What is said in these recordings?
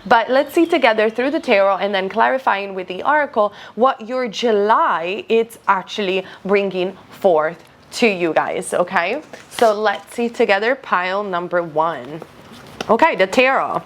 But let's see together through the tarot and then clarifying with the oracle what your July is actually bringing forth to you guys, okay? So let's see together pile number 1. Okay, the tarot.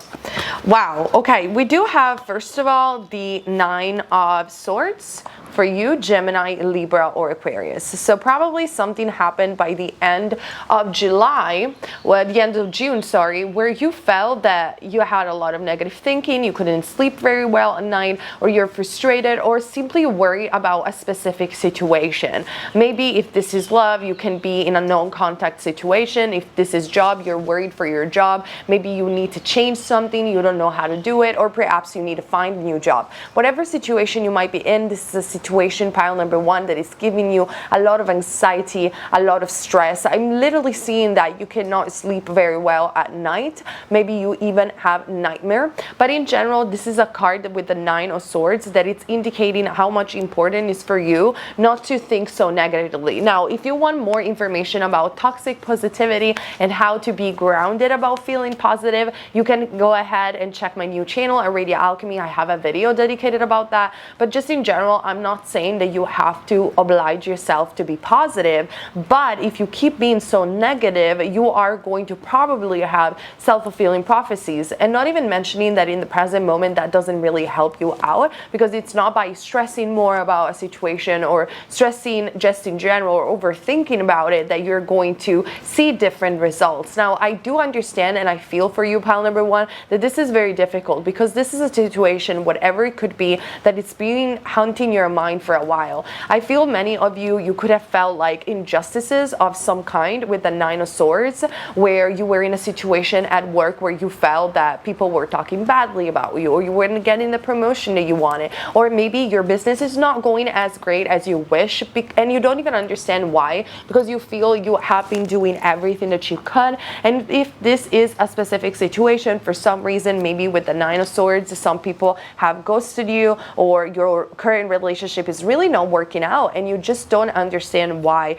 Wow. Okay, we do have, first of all, the 9 of Swords for you, Gemini, Libra, or Aquarius. So probably something happened by the end of July, well, the end of June, sorry, where you felt that you had a lot of negative thinking, you couldn't sleep very well at night, or you're frustrated, or simply worried about a specific situation. Maybe if this is love, you can be in a non-contact situation. If this is job, you're worried for your job. Maybe you need to change something, you don't know how to do it, or perhaps you need to find a new job. Whatever situation you might be in, this is a situation, pile number 1, that is giving you a lot of anxiety, a lot of stress. I'm literally seeing that you cannot sleep very well at night. Maybe you even have nightmare. But in general, this is a card with the 9 of Swords that it's indicating how much important is for you not to think so negatively. Now, if you want more information about toxic positivity and how to be grounded about feeling positive, you can go ahead and check my new channel at Radio Alchemy. I have a video dedicated about that. But just in general, I'm not saying that you have to oblige yourself to be positive, but if you keep being so negative, you are going to probably have self-fulfilling prophecies. And not even mentioning that in the present moment that doesn't really help you out, because it's not by stressing more about a situation or stressing just in general or overthinking about it that you're going to see different results. Now, I do understand and I feel for you, pile number 1, that this is very difficult, because this is a situation, whatever it could be, that it's been haunting your mind for a while. I feel many of you could have felt like injustices of some kind with the 9 of Swords, where you were in a situation at work where you felt that people were talking badly about you, or you weren't getting the promotion that you wanted, or maybe your business is not going as great as you wish, and you don't even understand why, because you feel you have been doing everything that you could. And if this is a specific situation, for some reason, maybe with the 9 of Swords, some people have ghosted you, or your current relationship is really not working out, and you just don't understand why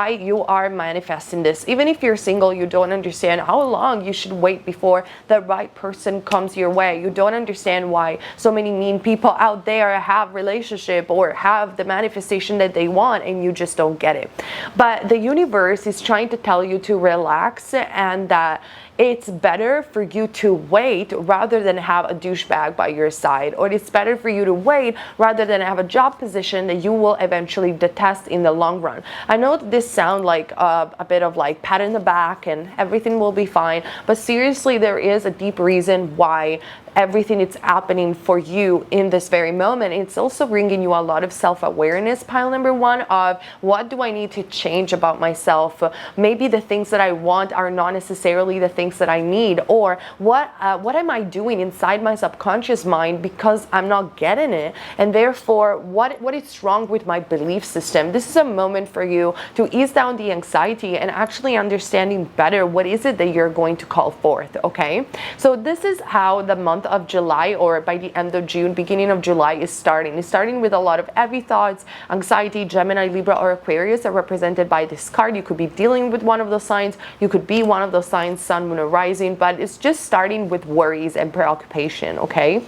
you are manifesting this. Even if you're single, you don't understand how long you should wait before the right person comes your way. You don't understand why so many mean people out there have relationship or have the manifestation that they want, and you just don't get it. But the universe is trying to tell you to relax, and that it's better for you to wait rather than have a douchebag by your side, or it's better for you to wait rather than have a job position that you will eventually detest in the long run. I know that this sounds like a bit of like pat in the back and everything will be fine, but seriously, there is a deep reason why everything is happening for you in this very moment. It's also bringing you a lot of self-awareness, pile number 1, of what do I need to change about myself. Maybe the things that I want are not necessarily the things that I need, or what am I doing inside my subconscious mind because I'm not getting it, and therefore what is wrong with my belief system. This is a moment for you to ease down the anxiety and actually understanding better what is it that you're going to call forth, okay? So this is how the month of July, or by the end of June, beginning of July, is starting. It's starting with a lot of heavy thoughts, anxiety. Gemini, Libra, or Aquarius are represented by this card. You could be dealing with one of those signs. You could be one of those signs, Sun, Moon, or Rising, but it's just starting with worries and preoccupation, okay?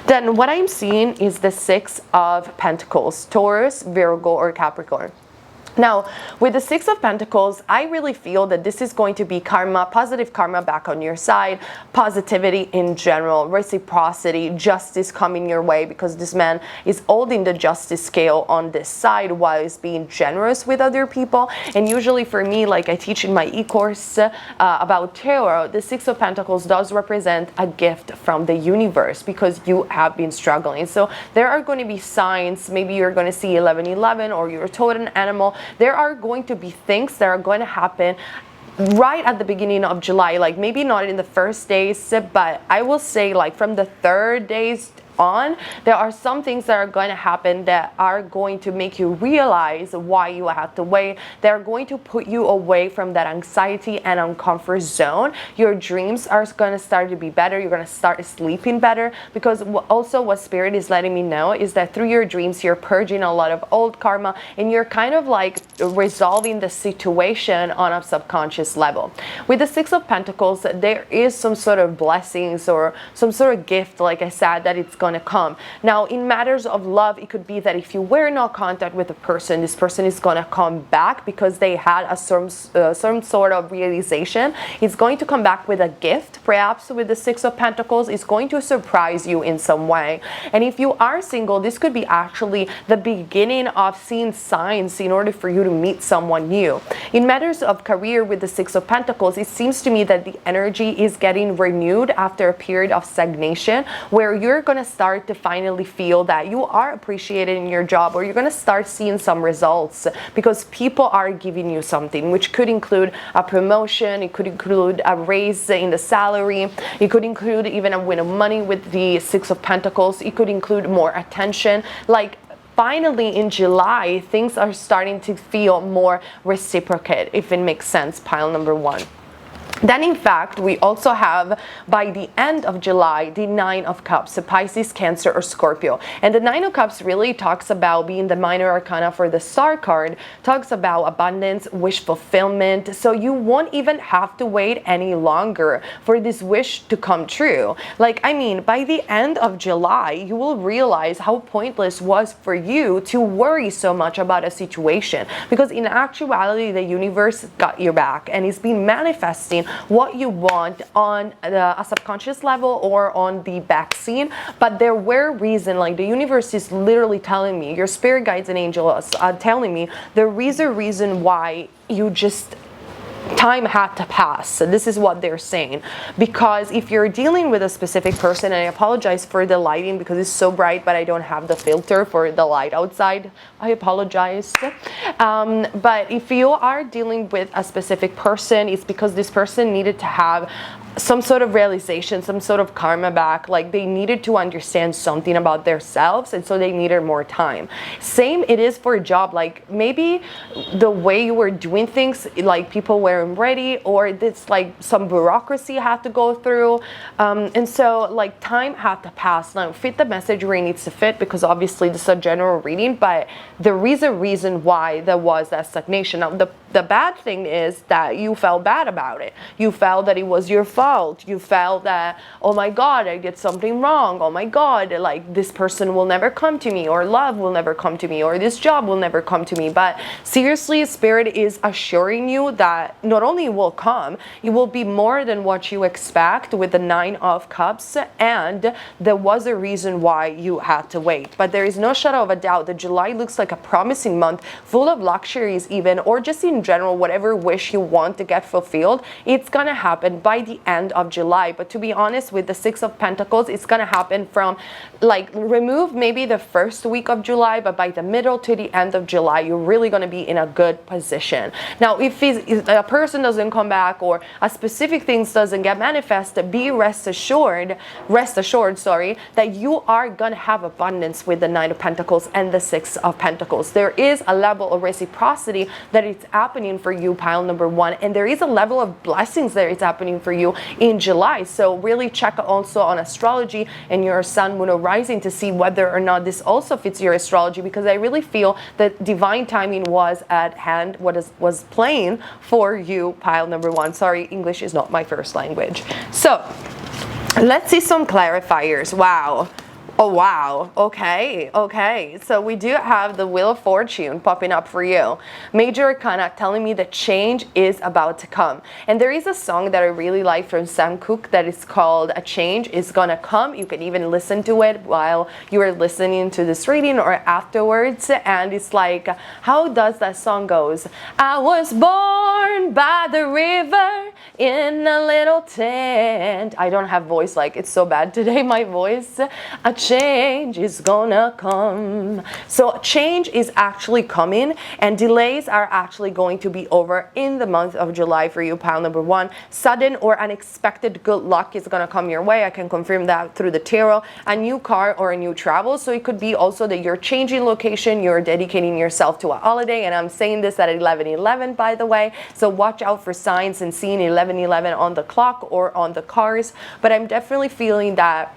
Then what I'm seeing is the 6 of Pentacles, Taurus, Virgo, or Capricorn. Now, with the 6 of Pentacles, I really feel that this is going to be karma, positive karma back on your side, positivity in general, reciprocity, justice coming your way, because this man is holding the justice scale on this side while he's being generous with other people. And usually for me, like I teach in my e-course about tarot, the 6 of Pentacles does represent a gift from the universe because you have been struggling. So there are going to be signs, maybe you're going to see 1111, or you're a totem animal. There are going to be things that are going to happen right at the beginning of July, like maybe not in the first days, but I will say like from the 3rd days on. There are some things that are going to happen that are going to make you realize why you have to wait. They're going to put you away from that anxiety and uncomfort zone. Your dreams are going to start to be better. You're going to start sleeping better, because also what Spirit is letting me know is that through your dreams, you're purging a lot of old karma, and you're kind of like resolving the situation on a subconscious level. With the Six of Pentacles, there is some sort of blessings or some sort of gift, like I said, that it's going to come. Now, in matters of love, it could be that if you were in no contact with a person, this person is going to come back because they had some sort of realization. It's going to come back with a gift, perhaps with the Six of Pentacles. It's going to surprise you in some way. And if you are single, this could be actually the beginning of seeing signs in order for you to meet someone new. In matters of career, with the Six of Pentacles, it seems to me that the energy is getting renewed after a period of stagnation, where you're going to start to finally feel that you are appreciated in your job, or you're going to start seeing some results because people are giving you something, which could include a promotion, it could include a raise in the salary, it could include even a win of money with the Six of Pentacles, it could include more attention. Like, finally in July, things are starting to feel more reciprocate, if it makes sense, pile number one. Then, in fact, we also have, by the end of July, the Nine of Cups, so Pisces, Cancer, or Scorpio. And the Nine of Cups really talks about, being the minor arcana for the Star card, talks about abundance, wish fulfillment. So you won't even have to wait any longer for this wish to come true. Like, I mean, by the end of July, you will realize how pointless it was for you to worry so much about a situation, because in actuality, the universe got your back and it's been manifesting what you want on a subconscious level or on the back scene. But there were reasons, like the universe is literally telling me, your spirit guides and angels are telling me there is a reason why you just time had to pass. So this is what they're saying, because if you're dealing with a specific person, and I apologize for the lighting because it's so bright, but I don't have the filter for the light outside, I apologize. But if you are dealing with a specific person, it's because this person needed to have some sort of realization, some sort of karma back. Like, they needed to understand something about themselves, and so they needed more time. Same it is for a job. Like, maybe the way you were doing things, like people weren't ready, or it's like some bureaucracy had to go through, and so like time had to pass. Now, fit the message where it needs to fit, because obviously this is a general reading, but there is a reason why there was that stagnation. Now, the bad thing is that you felt bad about it. You felt that it was your fault. You felt that, oh my God, I did something wrong. Oh my God, like this person will never come to me, or love will never come to me, or this job will never come to me. But seriously, Spirit is assuring you that not only it will come, it will be more than what you expect with the Nine of Cups, and there was a reason why you had to wait. But there is no shadow of a doubt that July looks like a promising month, full of luxuries even, or just in general, whatever wish you want to get fulfilled, it's gonna happen by the end of July. But to be honest, with the Six of Pentacles, it's gonna happen from, like, remove maybe the first week of July, but by the middle to the end of July, you're really gonna be in a good position. Now, if a person doesn't come back, or a specific things doesn't get manifested, be rest assured, sorry, that you are gonna have abundance with the Nine of Pentacles and the Six of Pentacles. There is a level of reciprocity that it's happening for you, pile number one, and there is a level of blessings that is happening for you in July. So really check also on astrology and your sun, moon, or rising to see whether or not this also fits your astrology, because I really feel that divine timing was at hand, was playing for you, pile number one. Sorry, English is not my first language. So let's see some clarifiers. Wow. Oh, wow. Okay. So we do have the Wheel of Fortune popping up for you. Major Arcana telling me that change is about to come. And there is a song that I really like from Sam Cooke that is called A Change Is Gonna Come. You can even listen to it while you are listening to this reading or afterwards. And it's like, how does that song goes? I was born by the river in a little tent. I don't have voice, like, it's so bad today, my voice. A change is gonna come. So change is actually coming, and delays are actually going to be over in the month of July for you, pile number one. Sudden or unexpected good luck is gonna come your way. I can confirm that through the tarot. A new car or a new travel. So it could be also that you're changing location, you're dedicating yourself to a holiday, and I'm saying this at 11:11, by the way. So watch out for signs and seeing 11:11 on the clock or on the cars. But I'm definitely feeling that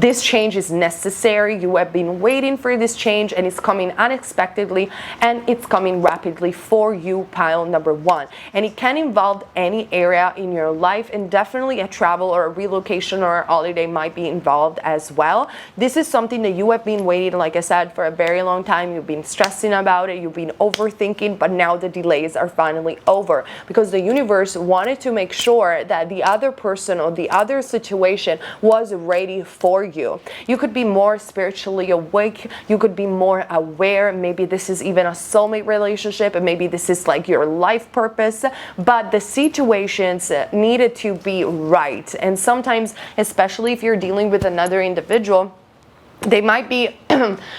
this change is necessary. You have been waiting for this change, and it's coming unexpectedly, and it's coming rapidly for you, pile number one. And it can involve any area in your life, and definitely a travel or a relocation or a holiday might be involved as well. This is something that you have been waiting, like I said, for a very long time. You've been stressing about it, you've been overthinking, but now the delays are finally over, because the universe wanted to make sure that the other person or the other situation was ready for you. You could be more spiritually awake, you could be more aware. Maybe this is even a soulmate relationship, and maybe this is like your life purpose, but the situations needed to be right. And sometimes, especially if you're dealing with another individual, they might be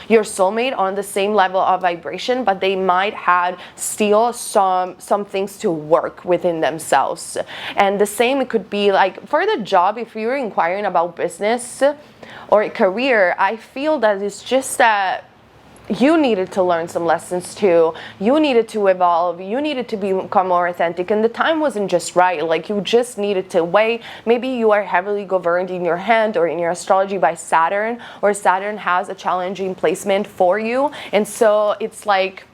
your soulmate on the same level of vibration, but they might have still some things to work within themselves. And the same, it could be like for the job. If you're inquiring about business or a career, I feel that it's just that you needed to learn some lessons too. You needed to evolve. You needed to become more authentic, and the time wasn't just right. Like, you just needed to wait. Maybe you are heavily governed in your hand or in your astrology by Saturn, or Saturn has a challenging placement for you, and so it's like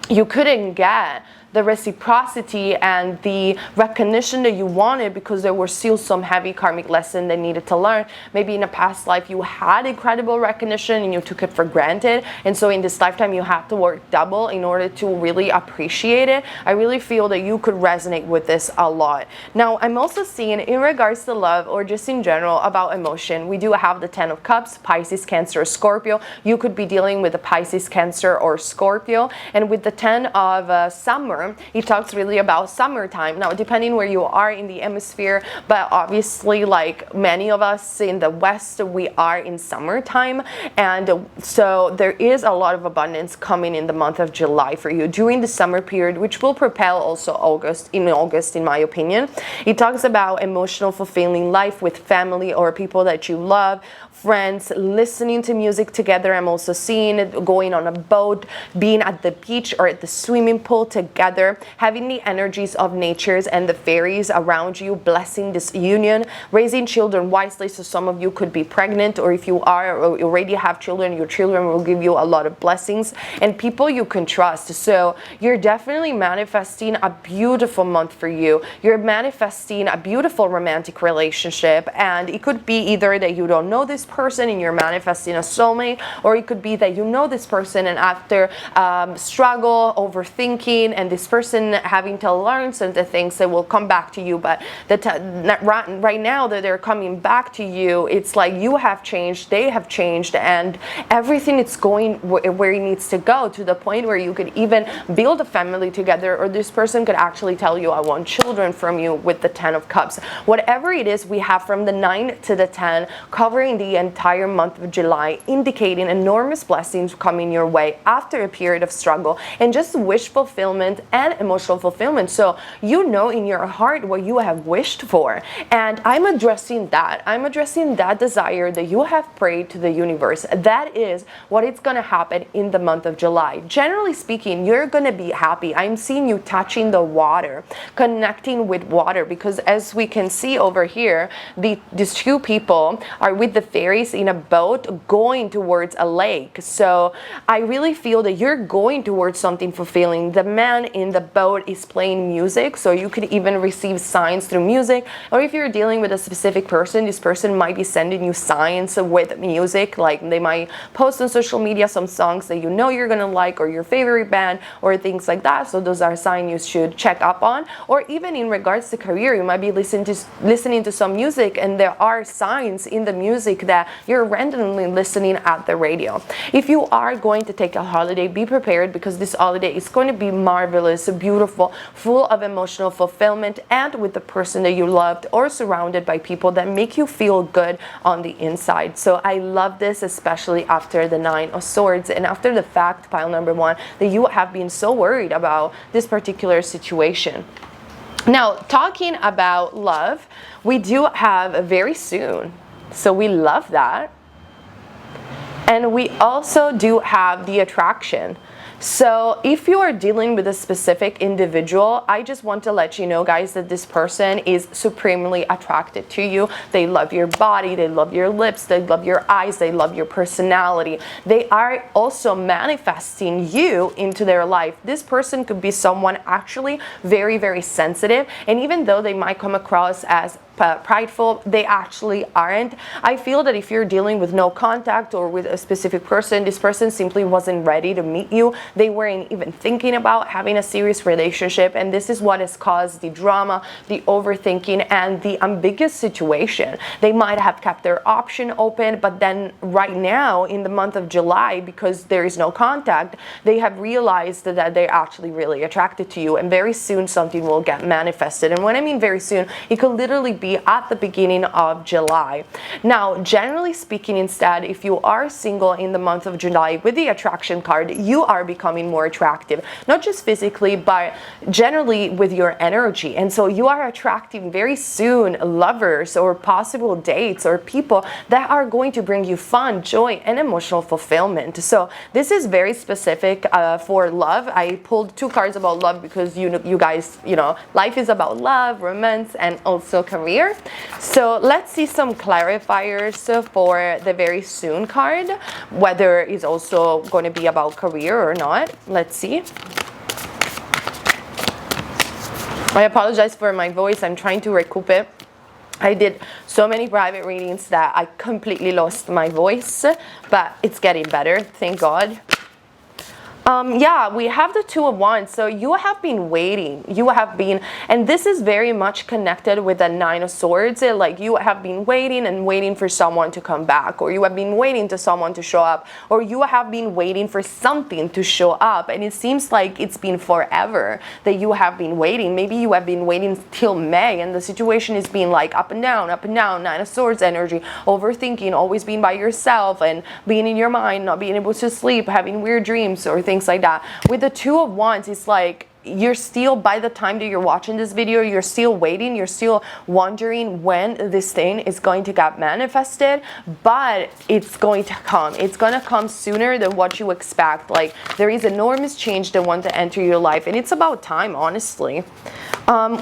you couldn't get the reciprocity and the recognition that you wanted because there were still some heavy karmic lesson that needed to learn. Maybe in a past life you had incredible recognition and you took it for granted, and so in this lifetime you have to work double in order to really appreciate it. I really feel that you could resonate with this a lot. Now, I'm also seeing in regards to love, or just in general about emotion, we do have the 10 of Cups, Pisces, Cancer, Scorpio. You could be dealing with a Pisces, Cancer, or Scorpio. And with the 10 of Summer, it talks really about summertime. Now, depending where you are in the hemisphere, but obviously, like many of us in the West, we are in summertime, and so there is a lot of abundance coming in the month of July for you during the summer period, which will propel also August, in my opinion. It talks about emotional fulfilling life with family or people that you love, friends, listening to music together. I'm also seeing it going on a boat, being at the beach or at the swimming pool together, having the energies of natures and the fairies around you, blessing this union, raising children wisely. So some of you could be pregnant, or if you are or already have children, your children will give you a lot of blessings, and people you can trust. So you're definitely manifesting a beautiful month for you. You're manifesting a beautiful romantic relationship, and it could be either that you don't know this person and you're manifesting a soulmate, or it could be that you know this person, and after struggle, overthinking, and this person having to learn some of the things that will come back to you, but right now that they're coming back to you, it's like you have changed, they have changed, and everything is going where it needs to go, to the point where you could even build a family together, or this person could actually tell you, I want children from you, with the 10 of Cups. Whatever it is, we have from the 9 to the 10 covering the entire month of July, indicating enormous blessings coming your way after a period of struggle and just wish fulfillment and emotional fulfillment. So you know in your heart what you have wished for, and I'm addressing that desire that you have prayed to the universe. That is what is going to happen in the month of July. Generally speaking, you're going to be happy. I'm seeing you touching the water, connecting with water, because as we can see over here, these two people are with the fairies in a boat going towards a lake. So I really feel that you're going towards something fulfilling. The man in the boat is playing music, so you could even receive signs through music, or if you're dealing with a specific person, this person might be sending you signs with music. Like, they might post on social media some songs that you know you're gonna like, or your favorite band, or things like that. So those are signs you should check up on. Or even in regards to career, you might be listening to some music, and there are signs in the music that that you're randomly listening at the radio. If you are going to take a holiday, be prepared, because this holiday is going to be marvelous, beautiful, full of emotional fulfillment, and with the person that you loved, or surrounded by people that make you feel good on the inside. So I love this, especially after the 9 of Swords and after the fact, pile number 1, that you have been so worried about this particular situation. Now, talking about love, we do have a very soon, so we love that. And we also do have the attraction. So if you are dealing with a specific individual, I just want to let you know, guys, that this person is supremely attracted to you. They love your body, they love your lips, they love your eyes, they love your personality. They are also manifesting you into their life. This person could be someone actually very, very sensitive, and even though they might come across as prideful, they actually aren't. I feel that if you're dealing with no contact or with a specific person, this person simply wasn't ready to meet you. They weren't even thinking about having a serious relationship, and this is what has caused the drama, the overthinking, and the ambiguous situation. They might have kept their option open, but then right now in the month of July, because there is no contact, they have realized that they're actually really attracted to you, and very soon something will get manifested. And when I mean very soon, it could literally be at the beginning of July. Now, generally speaking, instead, if you are single in the month of July with the attraction card, you are becoming more attractive, not just physically, but generally with your energy. And so you are attracting very soon lovers or possible dates or people that are going to bring you fun, joy, and emotional fulfillment. So this is very specific for love. I pulled 2 cards about love because you guys, life is about love, romance, and also career. So let's see some clarifiers for the very soon card, whether it's also going to be about career or not. Let's see. I apologize for my voice. I'm trying to recoup it. I did so many private readings that I completely lost my voice, but it's getting better, thank God. Yeah, we have the 2 of Wands. So you have been waiting. You have been, and this is very much connected with the 9 of Swords. Like you have been waiting and waiting for someone to come back, or you have been waiting for someone to show up, or you have been waiting for something to show up. And it seems like it's been forever that you have been waiting. Maybe you have been waiting till May, and the situation is being like up and down, 9 of Swords energy, overthinking, always being by yourself and being in your mind, not being able to sleep, having weird dreams or things like that. With the 2 of Wands, it's like you're still, by the time that you're watching this video, you're still waiting, you're still wondering when this thing is going to get manifested, but it's going to come. It's going to come sooner than what you expect. Like there is enormous change that want to enter your life, and it's about time, honestly.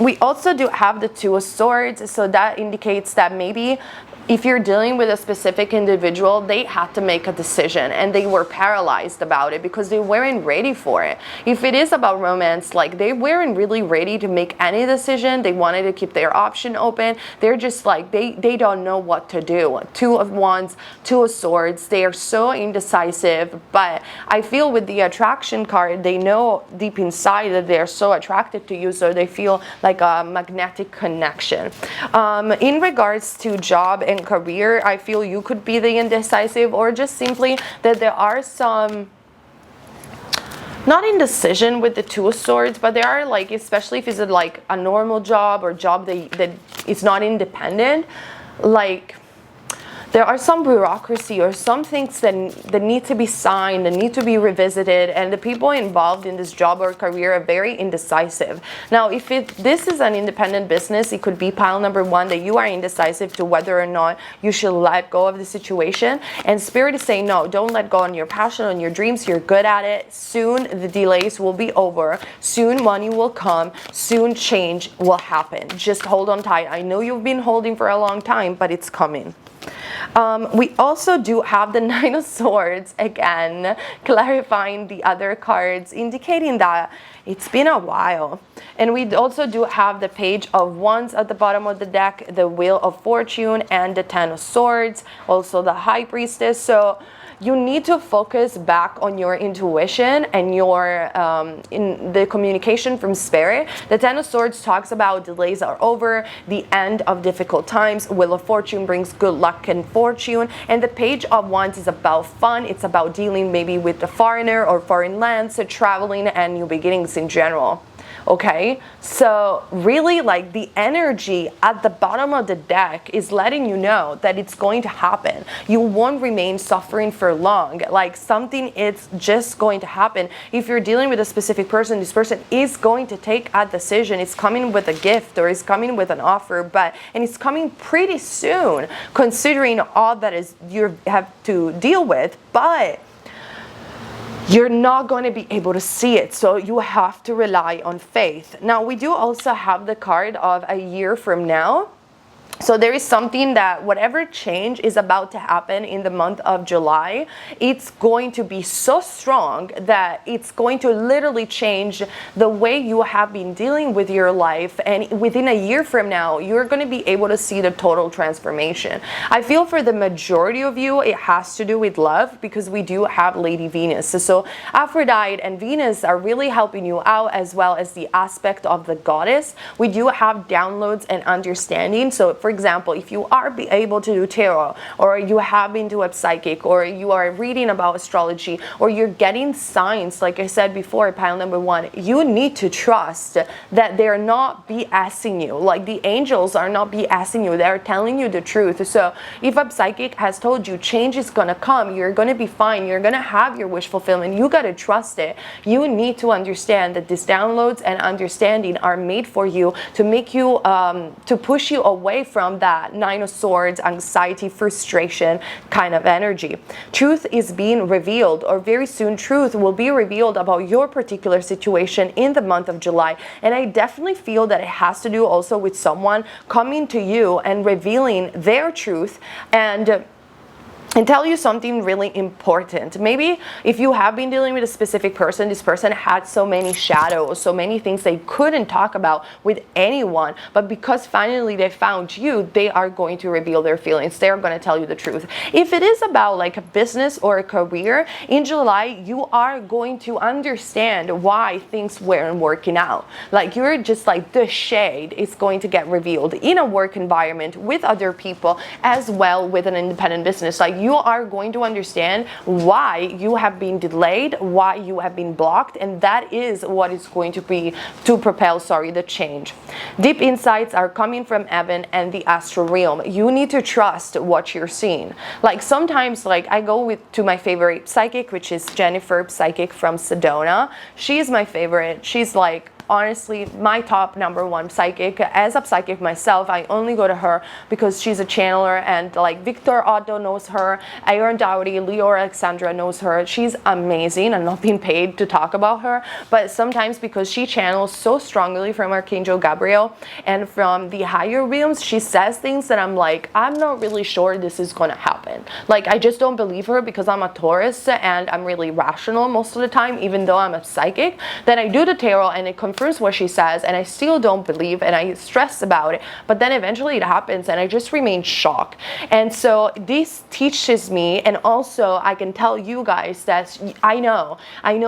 We also do have the 2 of Swords, so that indicates that maybe if you're dealing with a specific individual, they had to make a decision and they were paralyzed about it because they weren't ready for it. If it is about romance, like they weren't really ready to make any decision. They wanted to keep their option open. They're just like, they don't know what to do. 2 of Wands, 2 of Swords, they are so indecisive, but I feel with the attraction card, they know deep inside that they're so attracted to you, so they feel like a magnetic connection. In regards to job and career, I feel you could be the indecisive, or just simply that there are some, not indecision with the 2 of Swords, but there are, like, especially if it's like a normal job or job that is not independent, like there are some bureaucracy or some things that need to be signed and need to be revisited, and the people involved in this job or career are very indecisive. Now, if this is an independent business, it could be pile number 1 that you are indecisive to whether or not you should let go of the situation, and Spirit is saying no, don't let go on your passion, on your dreams. You're good at it. Soon the delays will be over. Soon money will come. Soon change will happen. Just hold on tight. I know you've been holding for a long time, but it's coming. We also do have the 9 of Swords, again, clarifying the other cards, indicating that it's been a while. And we also do have the Page of Wands at the bottom of the deck, the Wheel of Fortune, and the 10 of Swords, also the High Priestess. So you need to focus back on your intuition and your in the communication from spirit. The Ten of Swords talks about delays are over, the end of difficult times, Wheel of Fortune brings good luck and fortune, and the Page of Wands is about fun. It's about dealing maybe with the foreigner or foreign lands, traveling, and new beginnings in general. Okay, so really, like, the energy at the bottom of the deck is letting you know that it's going to happen. You won't remain suffering for long. Like, something is just going to happen. If you're dealing with a specific person, this person is going to take a decision. It's coming with a gift, or it's coming with an offer, and it's coming pretty soon, considering all that is you have to deal with. But you're not going to be able to see it, so you have to rely on faith. Now, we do also have the card of a year from now. So there is something that whatever change is about to happen in the month of July, it's going to be so strong that it's going to literally change the way you have been dealing with your life. And within a year from now, you're going to be able to see the total transformation. I feel for the majority of you, it has to do with love, because we do have Lady Venus. So Aphrodite and Venus are really helping you out, as well as the aspect of the goddess. We do have downloads and understanding. So for example, if you are able to do tarot, or you have been to a psychic, or you are reading about astrology, or you're getting signs, like I said before, pile number one, you need to trust that they're not BSing you. Like, the angels are not BSing you. They're telling you the truth. So if a psychic has told you change is going to come, you're going to be fine, you're going to have your wish fulfillment, you got to trust it. You need to understand that these downloads and understanding are made for you to make you, to push you away from that Nine of Swords, anxiety, frustration kind of energy. Truth is being revealed, or very soon truth will be revealed about your particular situation in the month of July. And I definitely feel that it has to do also with someone coming to you and revealing their truth and tell you something really important. Maybe if you have been dealing with a specific person, this person had so many shadows, so many things they couldn't talk about with anyone, but because finally they found you, they are going to reveal their feelings. They're going to tell you the truth. If it is about like a business or a career, in July, you are going to understand why things weren't working out. Like, you're just like, the shade is going to get revealed in a work environment with other people, as well with an independent business. Like, you are going to understand why you have been delayed, why you have been blocked, and that is what is going to be to propel, the change. Deep insights are coming from Evan and the astral realm. You need to trust what you're seeing. Like, sometimes, like, I go to my favorite psychic, which is Jennifer, psychic from Sedona. She is my favorite. She's like, honestly, my top #1 psychic. As a psychic myself, I only go to her because she's a channeler, and like Victor Otto knows her, Aaron Dowdy, Leo Alexandra knows her. She's amazing. I'm not being paid to talk about her, but sometimes because she channels so strongly from Archangel Gabriel and from the higher realms, she says things that I'm like, I'm not really sure this is gonna happen. Like, I just don't believe her because I'm a Taurus and I'm really rational most of the time, even though I'm a psychic. Then I do the tarot and it confirms what she says, and I still don't believe, and I stress about it, but then eventually it happens and I just remain shocked. And so this teaches me, and also I can tell you guys that I know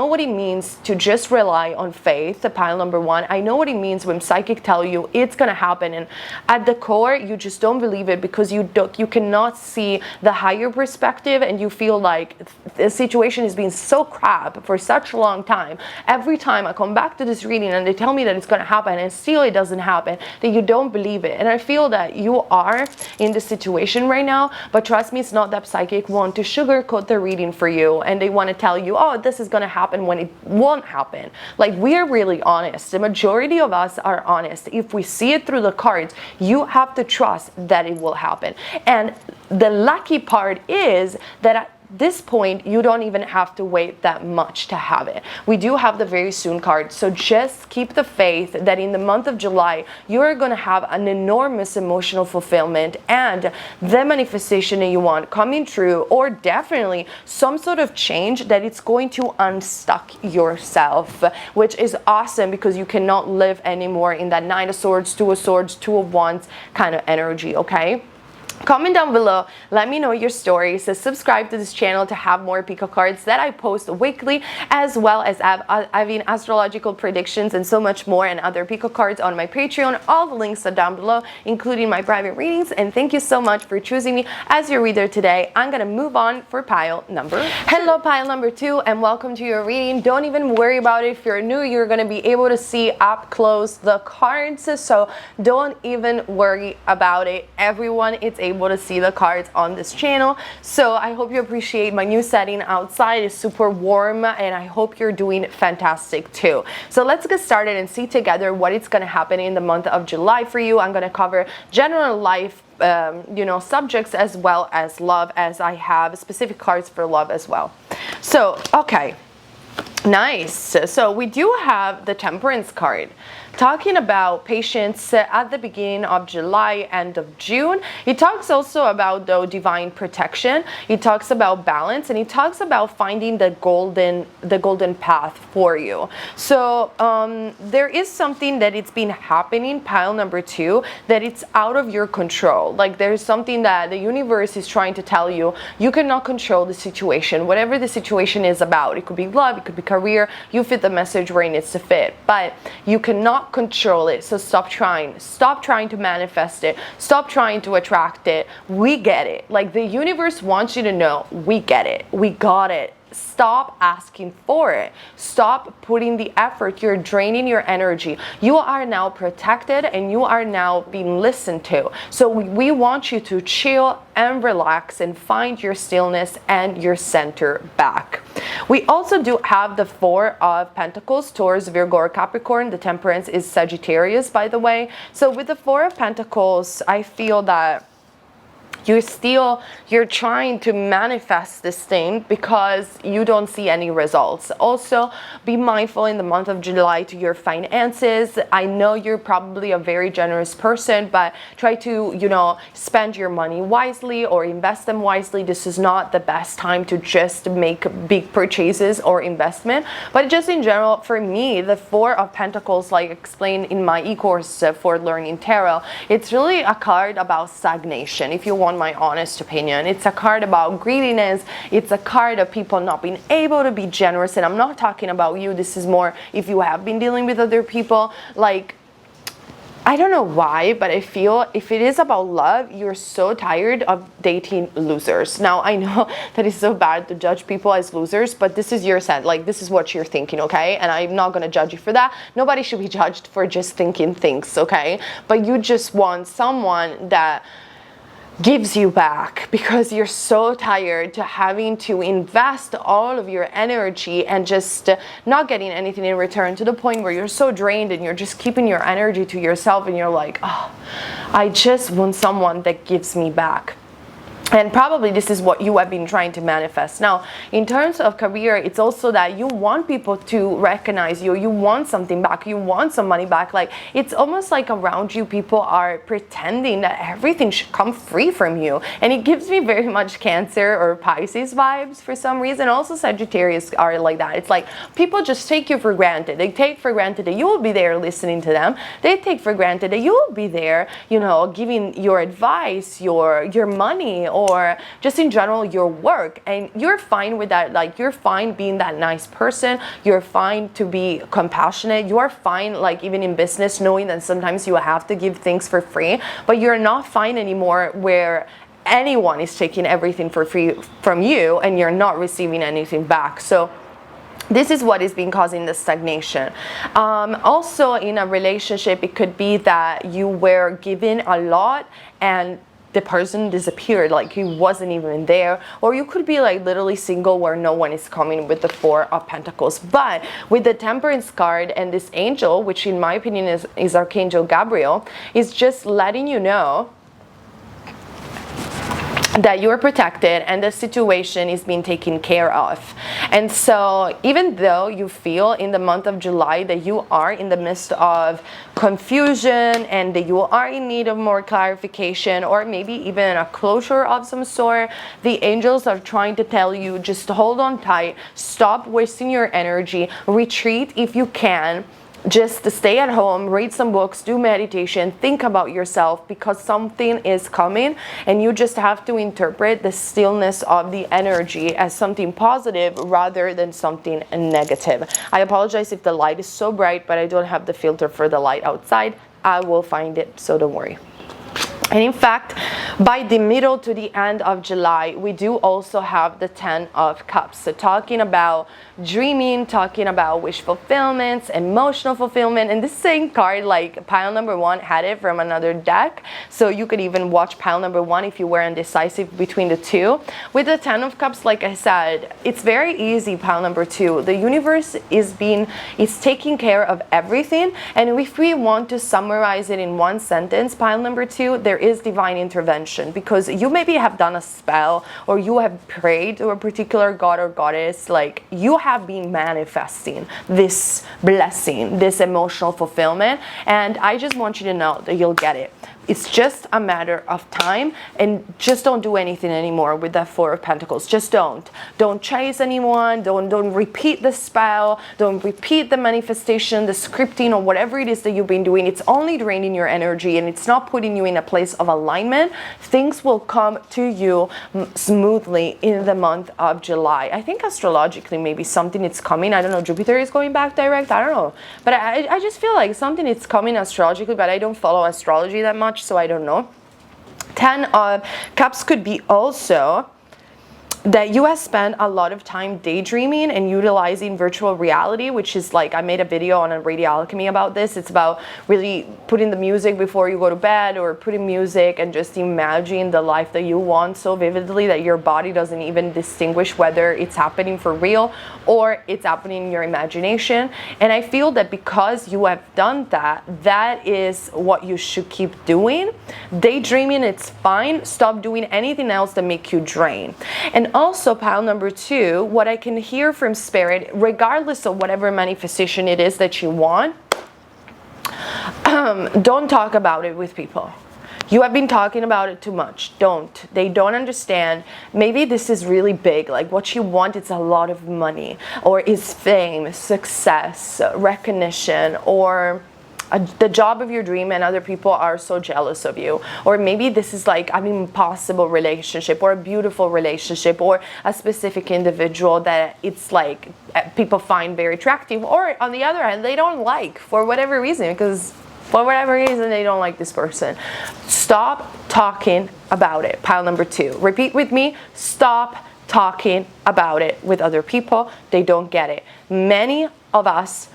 what it means to just rely on faith, pile #1. I know what it means when psychic tell you it's gonna happen, and at the core you just don't believe it because you cannot see the higher perspective, and you feel like the situation has been so crap for such a long time. Every time I come back to this reading and they tell me that it's going to happen and still it doesn't happen, that you don't believe it. And I feel that you are in this situation right now, but trust me, it's not that psychic want to sugarcoat the reading for you and they want to tell you, oh, this is going to happen, when it won't happen. Like, we're really honest. The majority of us are honest. If we see it through the cards, you have to trust that it will happen. And the lucky part is that at this point, you don't even have to wait that much to have it. We do have the very soon card, so just keep the faith that in the month of July, you're going to have an enormous emotional fulfillment and the manifestation that you want coming true, or definitely some sort of change that it's going to unstuck yourself, which is awesome because you cannot live anymore in that Nine of Swords, Two of Swords, Two of Wands kind of energy, okay? Comment down below, let me know your stories, so subscribe to this channel to have more pick a cards that I post weekly, as well as having astrological predictions and so much more, and other pick a cards on my Patreon. All the links are down below, including my private readings. And thank you so much for choosing me as your reader today. I'm gonna move on for pile number 2. Hello pile number 2, and welcome to your reading. Don't even worry about it. If you're new, you're gonna be able to see up close the cards, so don't even worry about it. Everyone, it's able to see the cards on this channel. So I hope you appreciate my new setting. Outside is super warm, and I hope you're doing fantastic too. So let's get started and see together what is going to happen in the month of July for you. I'm going to cover general life subjects, as well as love, as I have specific cards for love as well. So okay, nice. So we do have the Temperance card, talking about patience at the beginning of July, end of June. It talks also about, though, divine protection. It talks about balance, and it talks about finding the golden path for you. So there is something that it's been happening, pile number 2, that it's out of your control. Like there's something that the universe is trying to tell you. You cannot control the situation, whatever the situation is about. It could be love, it could be career. You fit the message where it needs to fit, but you cannot control it. So stop trying to manifest it, stop trying to attract it. We get it. Like the universe wants you to know, we get it, we got it. Stop asking for it. Stop putting the effort. You're draining your energy. You are now protected, and you are now being listened to. So we want you to chill and relax and find your stillness and your center back. We also do have the 4 of Pentacles, Taurus, Virgo, or Capricorn. The Temperance is Sagittarius, by the way. So with the 4 of Pentacles, I feel that you're trying to manifest this thing because you don't see any results. Also, be mindful in the month of July to your finances. I know you're probably a very generous person, but try to, spend your money wisely or invest them wisely. This is not the best time to just make big purchases or investment. But just in general, for me, the 4 of Pentacles, like explained in my e-course for learning tarot, it's really a card about stagnation, if you want my honest opinion. It's a card about greediness. It's a card of people not being able to be generous, and I'm not talking about you. This is more if you have been dealing with other people. Like, I don't know why, but I feel if it is about love, you're so tired of dating losers. Now, I know that it's so bad to judge people as losers, but this is your sense. Like, this is what you're thinking, okay? And I'm not going to judge you for that. Nobody should be judged for just thinking things, okay? But you just want someone that gives you back, because you're so tired to having to invest all of your energy and just not getting anything in return, to the point where you're so drained and you're just keeping your energy to yourself, and you're like, oh, I just want someone that gives me back. And probably this is what you have been trying to manifest. Now, in terms of career, it's also that you want people to recognize you. You want something back. You want some money back. Like, it's almost like around you, people are pretending that everything should come free from you. And it gives me very much Cancer or Pisces vibes for some reason. Also, Sagittarius are like that. It's like people just take you for granted. They take for granted that you will be there listening to them. They take for granted that you will be there, giving your advice, your money, or just in general your work, and you're fine with that. Like, you're fine being that nice person, you're fine to be compassionate, you're fine, like, even in business, knowing that sometimes you have to give things for free, but you're not fine anymore where anyone is taking everything for free from you and you're not receiving anything back. So this is what is being causing the stagnation. Also, in a relationship, it could be that you were given a lot and the person disappeared, like he wasn't even there. Or you could be like literally single where no one is coming, with the 4 of Pentacles. But with the Temperance card and this angel, which in my opinion is Archangel Gabriel, is just letting you know that you're protected and the situation is being taken care of. And so even though you feel in the month of July that you are in the midst of confusion and that you are in need of more clarification or maybe even a closure of some sort, the angels are trying to tell you, just hold on tight, stop wasting your energy, retreat if you can. just stay at home, read some books, do meditation, think about yourself, because something is coming, and you just have to interpret the stillness of the energy as something positive rather than something negative. I apologize if the light is so bright, but I don't have the filter for the light outside. I will find it, so don't worry. And in fact, by the middle to the end of July, we do also have the 10 of Cups. So talking about dreaming, talking about wish fulfillments, emotional fulfillment. And this same card, like pile number 1 had it from another deck. So you could even watch pile number 1 if you were indecisive between the two. With the 10 of Cups, like I said, it's very easy, pile number 2. The universe is taking care of everything. And if we want to summarize it in one sentence, pile number 2, there is divine intervention, because you maybe have done a spell, or you have prayed to a particular god or goddess, like you have been manifesting this blessing, this emotional fulfillment, and I just want you to know that you'll get it. It's just a matter of time, and just don't do anything anymore with that 4 of Pentacles. Just don't chase anyone. Don't repeat the spell. Don't repeat the manifestation, the scripting, or whatever it is that you've been doing. It's only draining your energy, and it's not putting you in a place of alignment. Things will come to you smoothly in the month of July. I think astrologically maybe something is coming. I don't know, Jupiter is going back direct. I don't know, but I just feel like something is coming astrologically, but I don't follow astrology that much, so I don't know. 10 of Cups could be also that you have spent a lot of time daydreaming and utilizing virtual reality, which is like, I made a video on a Radio Alchemy about this. It's about really putting the music before you go to bed, or putting music and just imagine the life that you want so vividly that your body doesn't even distinguish whether it's happening for real or it's happening in your imagination. And I feel that because you have done that, that is what you should keep doing. Daydreaming, it's fine. Stop doing anything else that make you drain. And also, pile number 2, what I can hear from Spirit, regardless of whatever manifestation it is that you want, don't talk about it with people. You have been talking about it too much. Don't. They don't understand. Maybe this is really big. Like what you want is a lot of money, or is fame, success, recognition, or the job of your dream, and other people are so jealous of you. Or maybe this is like an impossible relationship, or a beautiful relationship, or a specific individual that it's like people find very attractive, or on the other hand, they don't like for whatever reason, because for whatever reason they don't like this person. Stop talking about it. Pile number 2. Repeat with me. Stop talking about it with other people. They don't get it. Many of us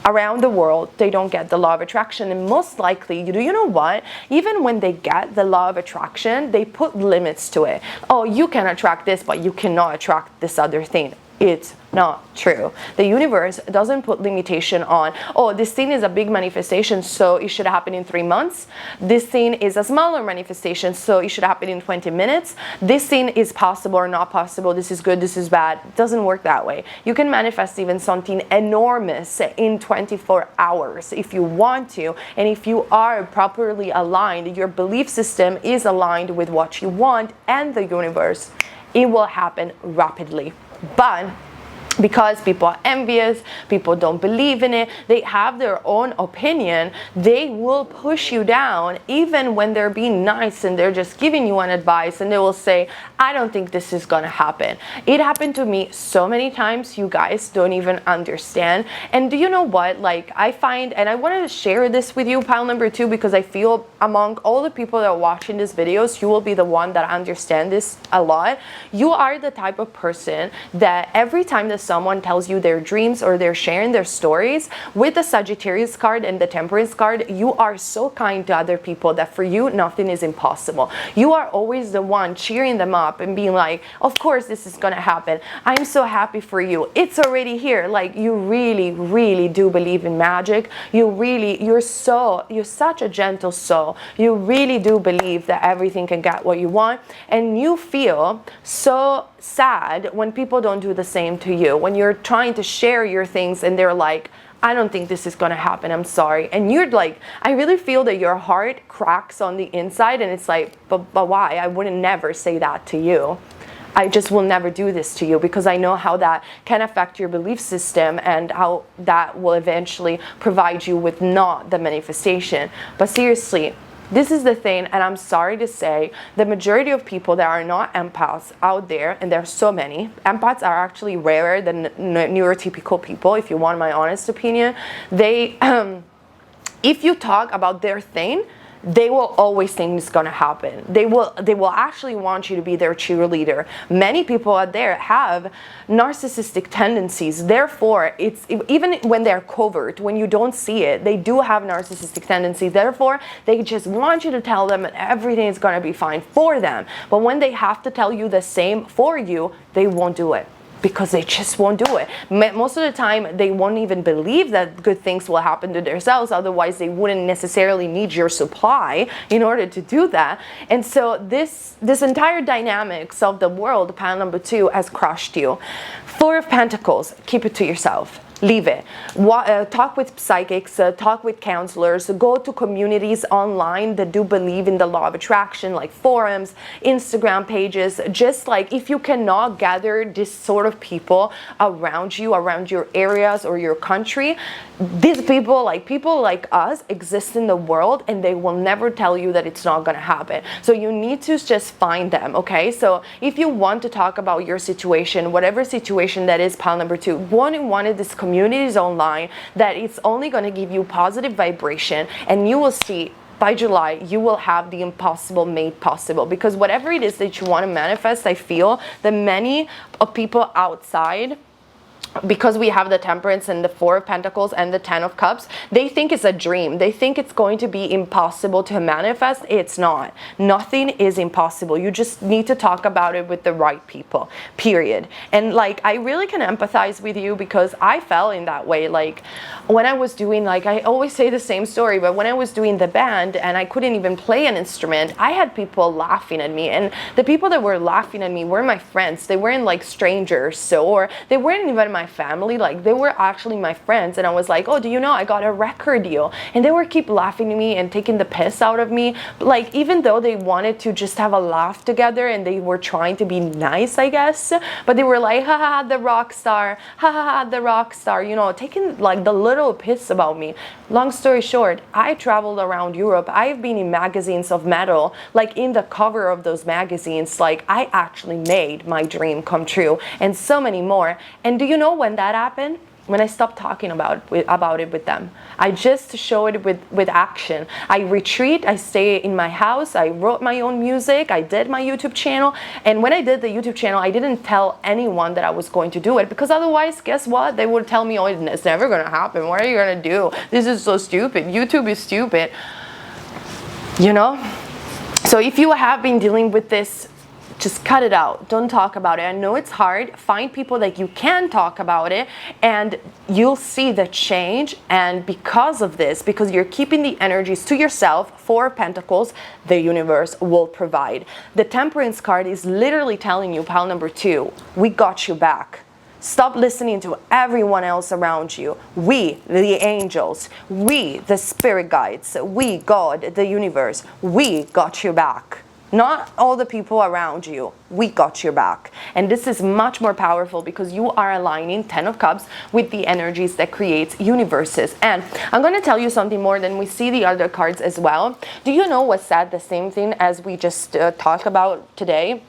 around the world, they don't get the law of attraction, and most likely, you know what? Even when they get the law of attraction, they put limits to it. Oh, you can attract this, but you cannot attract this other thing. It's not true. The universe doesn't put limitation on, oh, this thing is a big manifestation, so it should happen in 3 months. This thing is a smaller manifestation, so it should happen in 20 minutes. This thing is possible or not possible. This is good, this is bad. It doesn't work that way. You can manifest even something enormous in 24 hours if you want to, and if you are properly aligned, your belief system is aligned with what you want and the universe, it will happen rapidly. But because people are envious, people don't believe in it, they have their own opinion, they will push you down even when they're being nice and they're just giving you an advice, and they will say, I don't think this is gonna happen. It happened to me so many times, you guys don't even understand. And do you know what, like I find, and I wanted to share this with you, pile number 2, because I feel among all the people that are watching these videos, you will be the one that understand this a lot. You are the type of person that every time that someone tells you their dreams or they're sharing their stories, with the Sagittarius card and the Temperance card, you are so kind to other people that for you nothing is impossible. You are always the one cheering them up and being like, of course this is gonna happen, I'm so happy for you, it's already here. Like you really do believe in magic. You're such a gentle soul. You really do believe that everything can get what you want, and you feel so sad when people don't do the same to you, when you're trying to share your things and they're like, I don't think this is gonna happen, I'm sorry. And you're like, I really feel that your heart cracks on the inside, and it's like, but why? I wouldn't never say that to you. I just will never do this to you, because I know how that can affect your belief system and how that will eventually provide you with not the manifestation. But seriously, this is the thing, and I'm sorry to say, the majority of people that are not empaths out there, and there are so many, empaths are actually rarer than neurotypical people, if you want my honest opinion. They, if you talk about their thing, they will always think it's gonna happen. They will actually want you to be their cheerleader. Many people out there have narcissistic tendencies. Therefore, it's even when they're covert, when you don't see it, they do have narcissistic tendencies. Therefore, they just want you to tell them everything is gonna be fine for them. But when they have to tell you the same for you, they won't do it, because they just won't do it. Most of the time, they won't even believe that good things will happen to themselves. Otherwise, they wouldn't necessarily need your supply in order to do that. And so this entire dynamics of the world, pile number 2, has crushed you. 4 of Pentacles, keep it to yourself. Leave it. Talk with psychics, talk with counselors, go to communities online that do believe in the law of attraction, like forums, Instagram pages. Just like, if you cannot gather this sort of people around you, around your areas or your country, these people like us exist in the world, and they will never tell you that it's not going to happen. So you need to just find them, okay? So if you want to talk about your situation, whatever situation that is, pile number 2, one of these communities online that it's only going to give you positive vibration, and you will see by July you will have the impossible made possible. Because whatever it is that you want to manifest, I feel that many of people outside, because we have the Temperance and the 4 of Pentacles and the 10 of Cups, they think it's a dream. They think it's going to be impossible to manifest. It's not. Nothing is impossible. You just need to talk about it with the right people, period. And like, I really can empathize with you, because I fell in that way. Like, when I was doing, like, I always say the same story, but when I was doing the band and I couldn't even play an instrument, I had people laughing at me, and the people that were laughing at me were my friends. They weren't like strangers, so, or they weren't even my family, like they were actually my friends. And I was like, oh, do you know I got a record deal? And they would keep laughing at me and taking the piss out of me, like, even though they wanted to just have a laugh together and they were trying to be nice, I guess, but they were like, haha, the rock star, haha, the rock star, you know, taking like the little piss about me. Long story short, I traveled around Europe. I've been in magazines of metal, like in the cover of those magazines. Like, I actually made my dream come true, and so many more. And do you know when that happened? When I stopped talking about it with them. I just show it with action. I retreat, I stay in my house, I wrote my own music, I did my YouTube channel. And when I did the YouTube channel, I didn't tell anyone that I was going to do it, because otherwise, guess what? They would tell me, oh, it's never gonna happen. What are you gonna do? This is so stupid. YouTube is stupid. You know? So if you have been dealing with this, just cut it out. Don't talk about it. I know it's hard. Find people that you can talk about it, and you'll see the change. And because of this, because you're keeping the energies to yourself, 4 of Pentacles, the universe will provide. The Temperance card is literally telling you, pile number 2, we got you back. Stop listening to everyone else around you. We, the angels, we, the spirit guides, we, God, the universe, we got you back. Not all the people around you. We got your back. And this is much more powerful, because you are aligning 10 of Cups with the energies that creates universes. And I'm going to tell you something more than we see the other cards as well. Do you know what said the same thing as we just talked about today?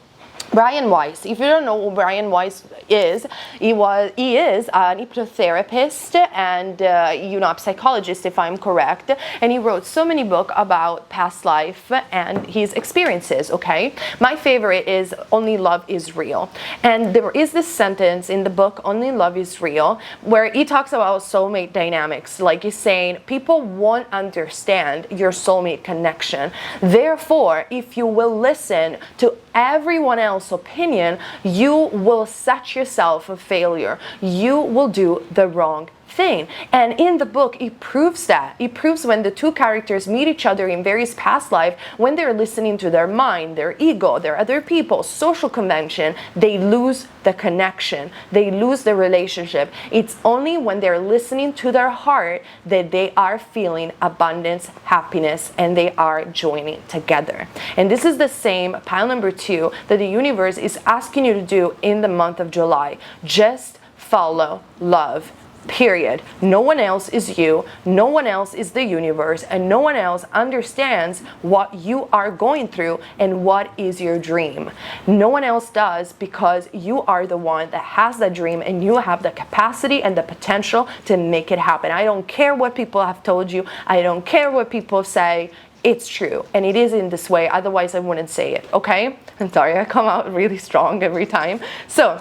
Brian Weiss. If you don't know who Brian Weiss is, he is an hypnotherapist and a psychologist, if I'm correct. And he wrote so many books about past life and his experiences. Okay, my favorite is "Only Love Is Real," and there is this sentence in the book "Only Love Is Real" where he talks about soulmate dynamics. Like, he's saying people won't understand your soulmate connection. Therefore, if you will listen to everyone else's opinion, you will set yourself a failure. You will do the wrong thing. And in the book, it proves that. It proves when the two characters meet each other in various past life, when they're listening to their mind, their ego, their other people, social convention, they lose the connection. They lose the relationship. It's only when they're listening to their heart that they are feeling abundance, happiness, and they are joining together. And this is the same pile number 2 that the universe is asking you to do in the month of July. Just follow love. Period. No one else is you, no one else is the universe, and no one else understands what you are going through and what is your dream. No one else does, because you are the one that has that dream and you have the capacity and the potential to make it happen. I don't care what people have told you. I don't care what people say. It's true, and it is in this way, otherwise I wouldn't say it, okay? I'm sorry, I come out really strong every time. So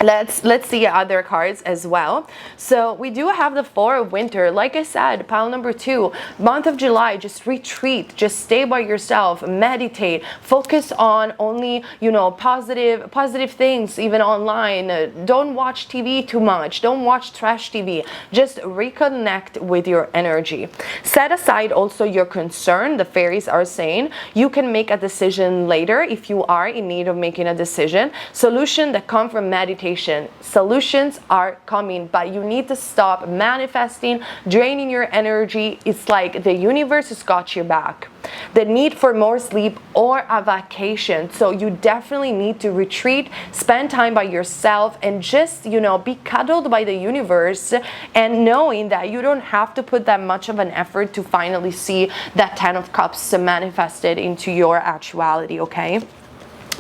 let's see other cards as well. So we do have the Four of Winter. Like I said, pile number 2, month of July, just retreat, just stay by yourself, meditate, focus on only, you know, positive things, even online. Don't watch TV too much, don't watch trash TV. Just reconnect with your energy. Set aside also your concern. The fairies are saying you can make a decision later if you are in need of making a decision. Solution that come from meditation. Solutions are coming, but you need to stop manifesting, draining your energy. It's like the universe has got your back. The need for more sleep or a vacation. So you definitely need to retreat, spend time by yourself, and just, you know, be cuddled by the universe, and knowing that you don't have to put that much of an effort to finally see that 10 of Cups manifested into your actuality, okay?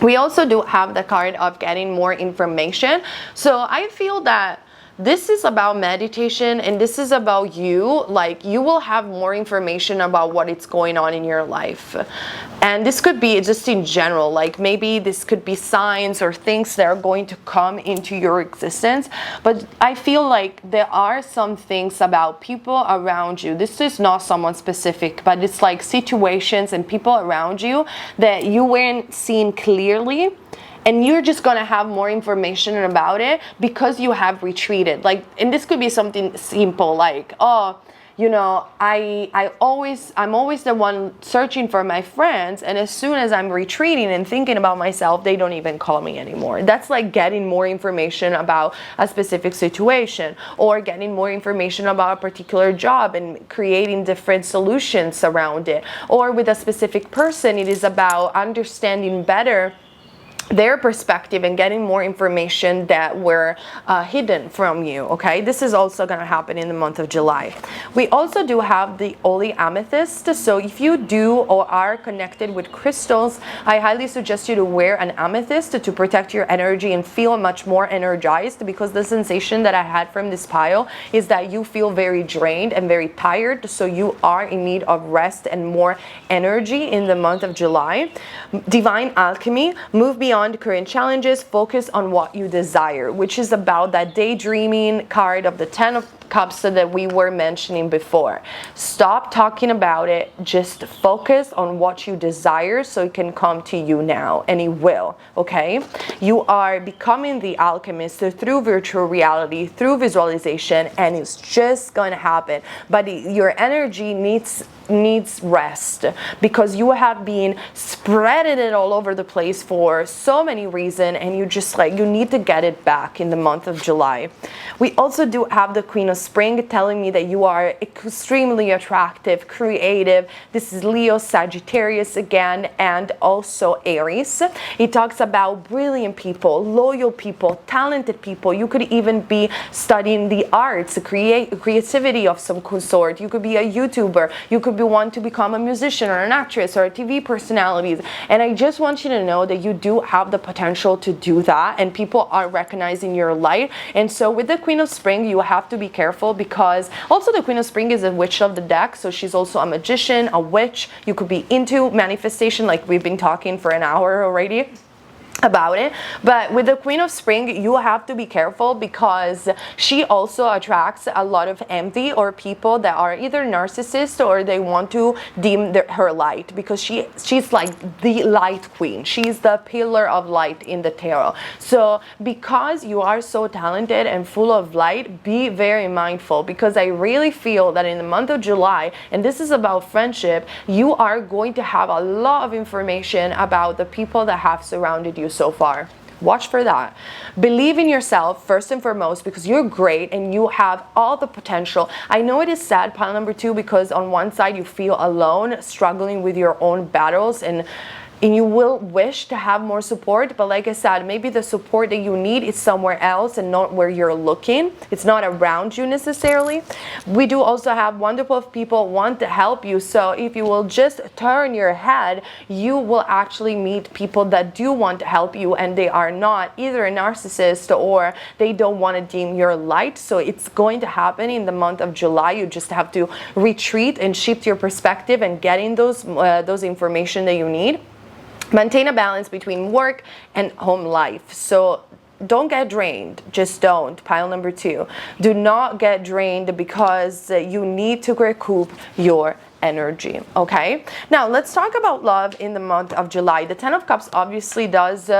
We also do have the card of getting more information. So I feel that this is about meditation, and this is about you. Like, you will have more information about what is going on in your life. And this could be just in general, like maybe this could be signs or things that are going to come into your existence. But I feel like there are some things about people around you. This is not someone specific, but it's like situations and people around you that you weren't seeing clearly. And you're just gonna have more information about it because you have retreated. Like, and this could be something simple, like, oh, you know, I'm always the one searching for my friends, and as soon as I'm retreating and thinking about myself, they don't even call me anymore. That's like getting more information about a specific situation, or getting more information about a particular job and creating different solutions around it. Or with a specific person, it is about understanding better their perspective and getting more information that were hidden from you, okay? This is also going to happen in the month of July. We also do have the Holy Amethyst. So if you do or are connected with crystals, I highly suggest you to wear an amethyst to protect your energy and feel much more energized, because the sensation that I had from this pile is that you feel very drained and very tired, so you are in need of rest and more energy in the month of July. Divine Alchemy, move beyond current challenges, focus on what you desire, which is about that daydreaming card of the 10 of Cups that we were mentioning before. Stop talking about it, just focus on what you desire so it can come to you now, and it will, okay? You are becoming the alchemist through virtual reality, through visualization, and it's just going to happen. But your energy needs rest, because you have been spreading it all over the place for so many reasons, and you just like, you need to get it back in the month of July. We also do have the Queen of Spring telling me that you are extremely attractive, creative. This is Leo, Sagittarius again, and also Aries. It talks about brilliant people, loyal people, talented people. You could even be studying the arts, creativity of some sort. You could be a YouTuber. You could be want to become a musician or an actress or a TV personality. And I just want you to know that you do have the potential to do that, and people are recognizing your light. And so with the Queen of Spring, you have to be careful, because also the Queen of Spring is a witch of the deck, so she's also a magician, a witch. You could be into manifestation, like we've been talking for an hour already. about it. But with the Queen of Spring, you have to be careful because she also attracts a lot of empty or people that are either narcissists or they want to dim her light, because she's like the light queen. She's the pillar of light in the tarot. So because you are so talented and full of light, be very mindful, because I really feel that in the month of July, and this is about friendship, you are going to have a lot of information about the people that have surrounded you so far. Watch for that. Believe in yourself first and foremost, because you're great and you have all the potential. I know it is sad, pile number 2, because on one side you feel alone, struggling with your own battles, and you will wish to have more support, but like I said, maybe the support that you need is somewhere else and not where you're looking. It's not around you necessarily. We do also have wonderful people want to help you, so if you will just turn your head, you will actually meet people that do want to help you, and they are not either a narcissist or they don't want to dim your light. So it's going to happen in the month of July. You just have to retreat and shift your perspective and get in those information that you need. Maintain a balance between work and home life. So don't get drained. Just don't. Pile number 2. Do not get drained, because you need to recoup your energy. Okay, now let's talk about love in the month of July. The 10 of Cups obviously does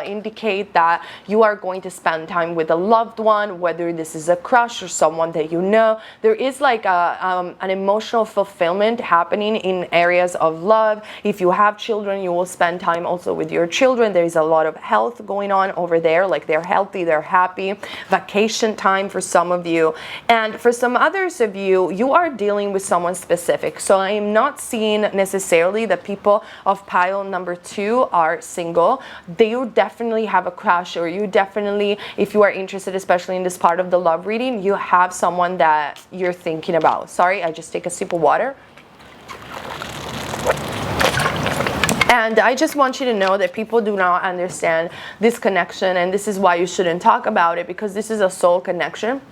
indicate that you are going to spend time with a loved one, whether this is a crush or someone that you know. There is like an emotional fulfillment happening in areas of love. If you have children, you will spend time also with your children. There is a lot of health going on over there, like they're healthy, they're happy. Vacation time for some of you, and for some others of you, you are dealing with someone specific. So I am not seeing necessarily that people of pile number 2 are single. They definitely have a crush, or you definitely, if you are interested, especially in this part of the love reading, you have someone that you're thinking about. Sorry, I just take a sip of water. And I just want you to know that people do not understand this connection, and this is why you shouldn't talk about it, because this is a soul connection.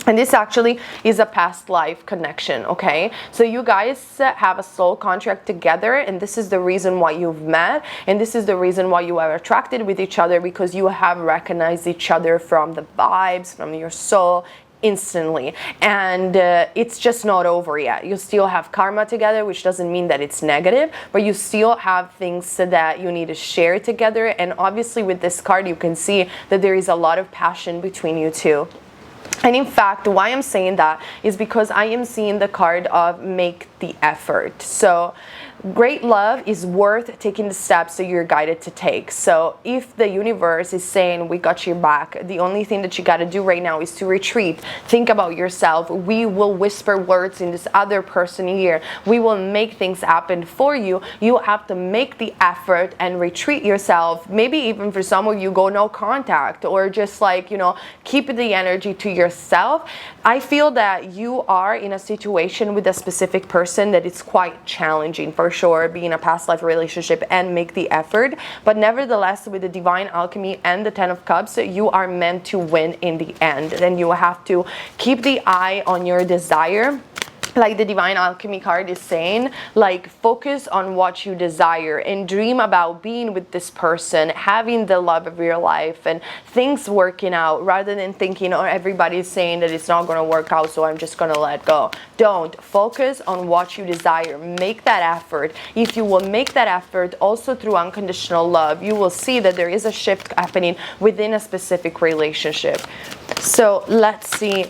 And this actually is a past life connection, okay? So you guys have a soul contract together, and this is the reason why you've met, and this is the reason why you are attracted with each other, because you have recognized each other from the vibes, from your soul, instantly. And it's just not over yet. You still have karma together, which doesn't mean that it's negative, but you still have things that you need to share together. And obviously with this card, you can see that there is a lot of passion between you two. And in fact, why I'm saying that is because I am seeing the card of make the effort. So great love is worth taking the steps that you're guided to take. So if the universe is saying we got your back, the only thing that you got to do right now is to retreat. Think about yourself. We will whisper words in this other person ear. We will make things happen for you. You have to make the effort and retreat yourself. Maybe even for some of you, go no contact, or just like, you know, keep the energy to yourself. I feel that you are in a situation with a specific person that is quite challenging, for sure, be in a past life relationship and make the effort. But nevertheless, with the Divine Alchemy and the 10 of Cups, you are meant to win in the end. Then you have to keep the eye on your desire. Like the Divine Alchemy card is saying, like, focus on what you desire and dream about being with this person, having the love of your life and things working out, rather than thinking, oh, everybody's saying that it's not going to work out, so I'm just going to let go. Don't. Focus on what you desire. Make that effort. If you will make that effort also through unconditional love, you will see that there is a shift happening within a specific relationship. So let's see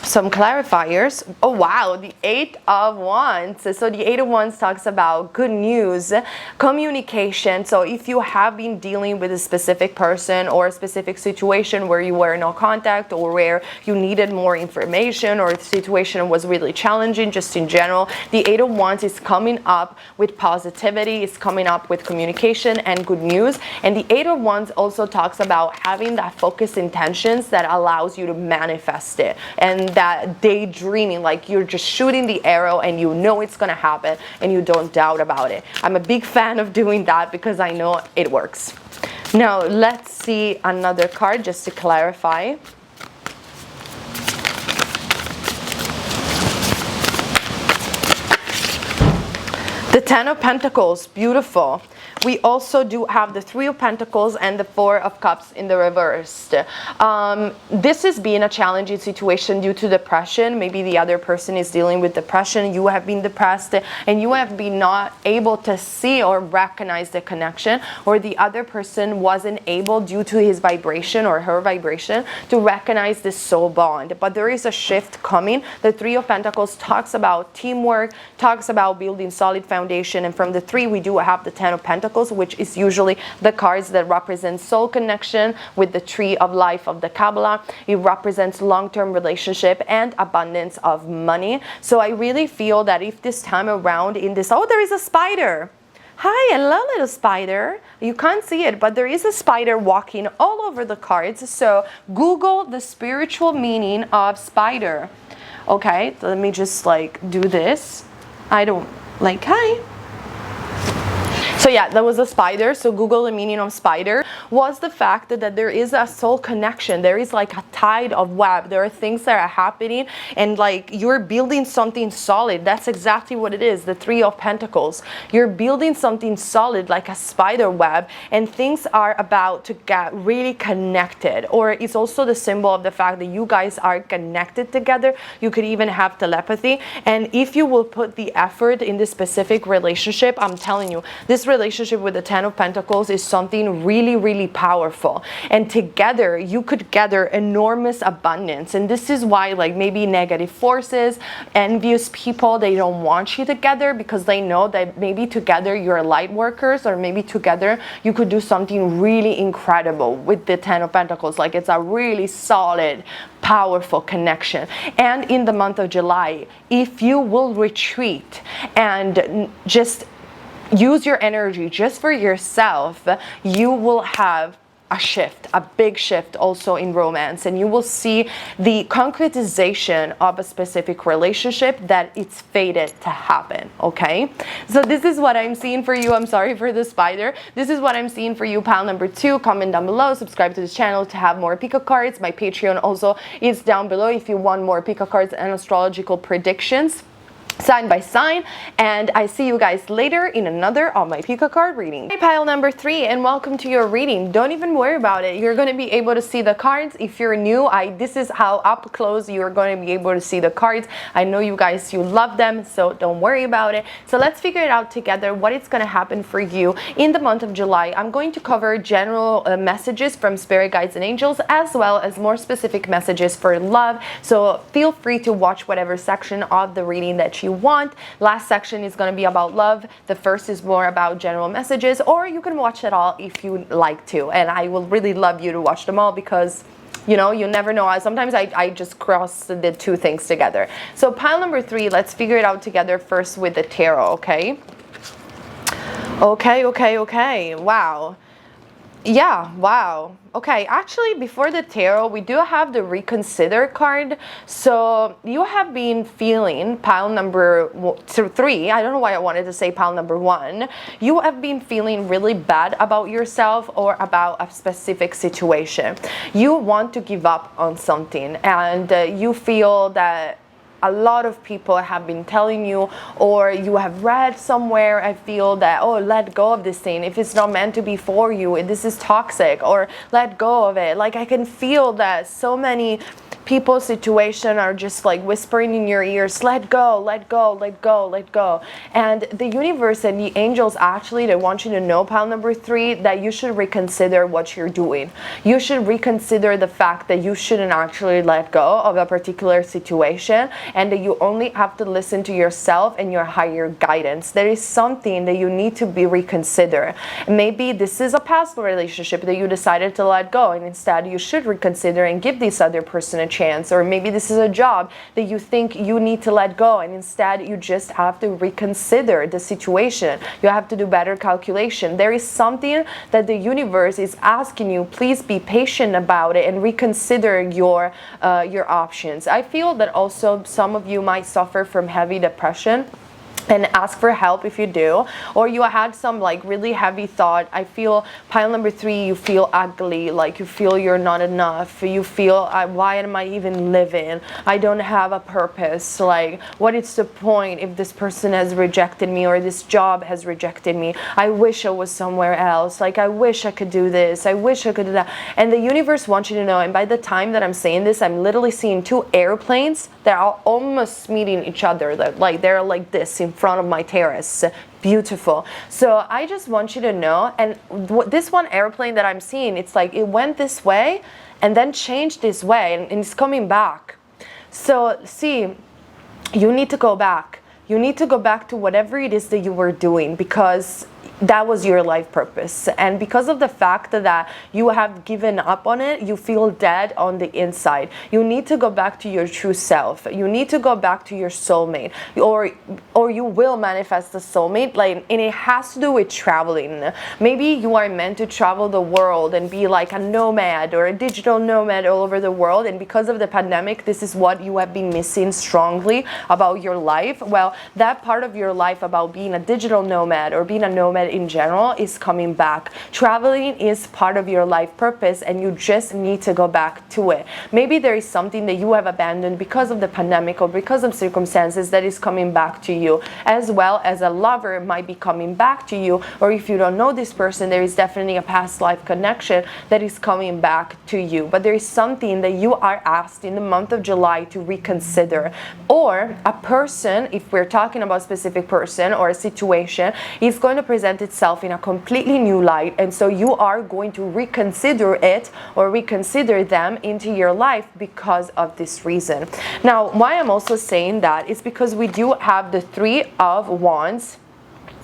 some clarifiers. Oh wow, the 8 of Wands. So the 8 of Wands talks about good news, communication. So if you have been dealing with a specific person or a specific situation where you were no contact, or where you needed more information, or the situation was really challenging just in general, the 8 of Wands is coming up with positivity, is coming up with communication and good news. And the 8 of Wands also talks about having that focused intentions that allows you to manifest it, and that daydreaming, like you're just shooting the arrow and you know it's gonna happen and you don't doubt about it. I'm a big fan of doing that because I know it works. Now let's see another card just to clarify. The 10 of Pentacles, beautiful. we also do have the Three of Pentacles and the Four of Cups in the reversed. This has been a challenging situation due to depression. Maybe the other person is dealing with depression, you have been depressed, and you have been not able to see or recognize the connection, or the other person wasn't able, due to his vibration or her vibration, to recognize this soul bond. But there is a shift coming. The Three of Pentacles talks about teamwork, talks about building solid foundation, and from the three we do have the Ten of Pentacles, which is usually the cards that represent soul connection with the tree of life of the Kabbalah. It represents long-term relationship and abundance of money. So I really feel that if this time around in this, oh, there is a spider. Hi, hello little spider. You can't see it, but there is a spider walking all over the cards. So Google the spiritual meaning of spider. Okay, so let me just like do this. I don't like, hi. So yeah, that was a spider. So Google the meaning of spider was the fact that there is a soul connection. There is like a tide of web. There are things that are happening, and like you're building something solid. That's exactly what it is. The Three of Pentacles. You're building something solid like a spider web, and things are about to get really connected. Or it's also the symbol of the fact that you guys are connected together. You could even have telepathy. And if you will put the effort in this specific relationship, I'm telling you, this relationship with the Ten of Pentacles is something really, really powerful, and together you could gather enormous abundance. And this is why, like, maybe negative forces, envious people, they don't want you together, because they know that maybe together you're light workers, or maybe together you could do something really incredible with the Ten of Pentacles. Like, it's a really solid, powerful connection. And in the month of July, if you will retreat and just use your energy just for yourself, you will have a shift, a big shift also in romance, and you will see the concretization of a specific relationship that it's fated to happen. Okay, so this is what I'm seeing for you. I'm sorry for the spider. This is what I'm seeing for you, pile number 2. Comment down below, subscribe to this channel to have more pick a cards. My Patreon also is down below if you want more pick a cards and astrological predictions sign by sign. And I see you guys later in another of my pick a card reading. Hey, pile number 3, and welcome to your reading. Don't even worry about it. You're going to be able to see the cards. If you're new, this is how up close you're going to be able to see the cards. I know you guys, you love them, so don't worry about it. So let's figure it out together, what is going to happen for you in the month of July. I'm going to cover general messages from spirit guides and angels, as well as more specific messages for love. So feel free to watch whatever section of the reading that you want. Last section is going to be about love. The first is more about general messages, or you can watch it all if you like to, and I will really love you to watch them all, because you know, you never know. Sometimes I just cross the two things together. So pile number 3, let's figure it out together first with the tarot. Okay, wow. Yeah, wow. Okay, actually, before the tarot, we do have the reconsider card. So you have been feeling, pile number 3, I don't know why I wanted to say pile number 1. You have been feeling really bad about yourself or about a specific situation. You want to give up on something, and you feel that a lot of people have been telling you, or you have read somewhere, I feel that, oh, let go of this thing. If it's not meant to be for you, this is toxic, or let go of it. Like, I can feel that so many people's situation are just like whispering in your ears, let go, let go, let go, let go. And the universe and the angels, actually, they want you to know, pile number 3, that you should reconsider what you're doing. You should reconsider the fact that you shouldn't actually let go of a particular situation, and that you only have to listen to yourself and your higher guidance. There is something that you need to be reconsider. Maybe this is a past relationship that you decided to let go, and instead you should reconsider and give this other person a chance. Or maybe this is a job that you think you need to let go, and instead you just have to reconsider the situation. You have to do better calculation. There is something that the universe is asking you. Please be patient about it and reconsider your options. I feel that also some of you might suffer from heavy depression. and ask for help if you do, or you had some like really heavy thought. I feel pile number 3, you feel ugly, like you feel you're not enough, you feel why am I even living, I don't have a purpose, like what is the point if this person has rejected me or this job has rejected me, I wish I was somewhere else, like I wish I could do this, I wish I could do that. And the universe wants you to know, and by the time that I'm saying this, I'm literally seeing 2 airplanes that are almost meeting each other, like they're like this in front of my terrace. Beautiful. So I just want you to know, and this one airplane that I'm seeing, it's like it went this way and then changed this way, and it's coming back. So see, you need to go back. You need to go back to whatever it is that you were doing, because that was your life purpose. And because of the fact that you have given up on it, you feel dead on the inside. You need to go back to your true self. You need to go back to your soulmate, or you will manifest the soulmate. Like, and it has to do with traveling. Maybe you are meant to travel the world and be like a nomad or a digital nomad all over the world, and because of the pandemic, this is what you have been missing strongly about your life. Well, that part of your life about being a digital nomad or being a nomad in general is coming back. Traveling is part of your life purpose, and you just need to go back to it. Maybe there is something that you have abandoned because of the pandemic or because of circumstances that is coming back to you, as well as a lover might be coming back to you, or if you don't know this person, there is definitely a past life connection that is coming back to you. But there is something that you are asked in the month of July to reconsider, or a person, if we're talking about a specific person or a situation, is going to present itself in a completely new light, and so you are going to reconsider it or reconsider them into your life because of this reason. Now, why I'm also saying that is because we do have the 3 of Wands.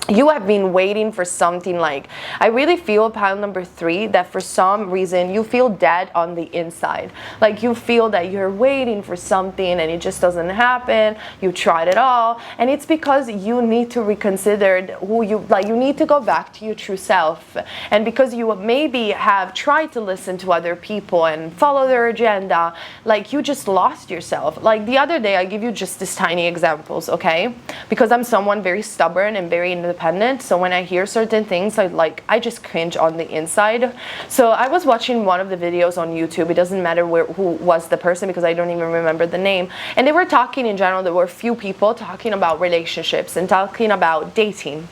You have been waiting for something. Like, I really feel, pile number 3, that for some reason you feel dead on the inside. Like, you feel that you're waiting for something and it just doesn't happen. You tried it all, and it's because you need to reconsider who you, like, you need to go back to your true self. And because you maybe have tried to listen to other people and follow their agenda, like, you just lost yourself. Like, the other day, I give you just this tiny examples, okay? Because I'm someone very stubborn and very independent. So when I hear certain things, I just cringe on the inside. So I was watching one of the videos on YouTube. It doesn't matter who was the person, because I don't even remember the name. And they were talking in general. There were a few people talking about relationships and talking about dating.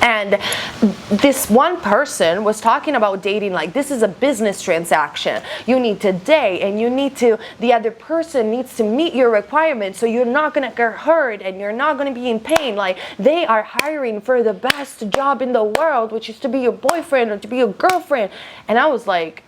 And this one person was talking about dating like this is a business transaction. You need to date, and you need to, the other person needs to meet your requirements, so you're not going to get hurt and you're not going to be in pain. Like, they are hiring for the best job in the world, which is to be your boyfriend or to be your girlfriend. And I was like,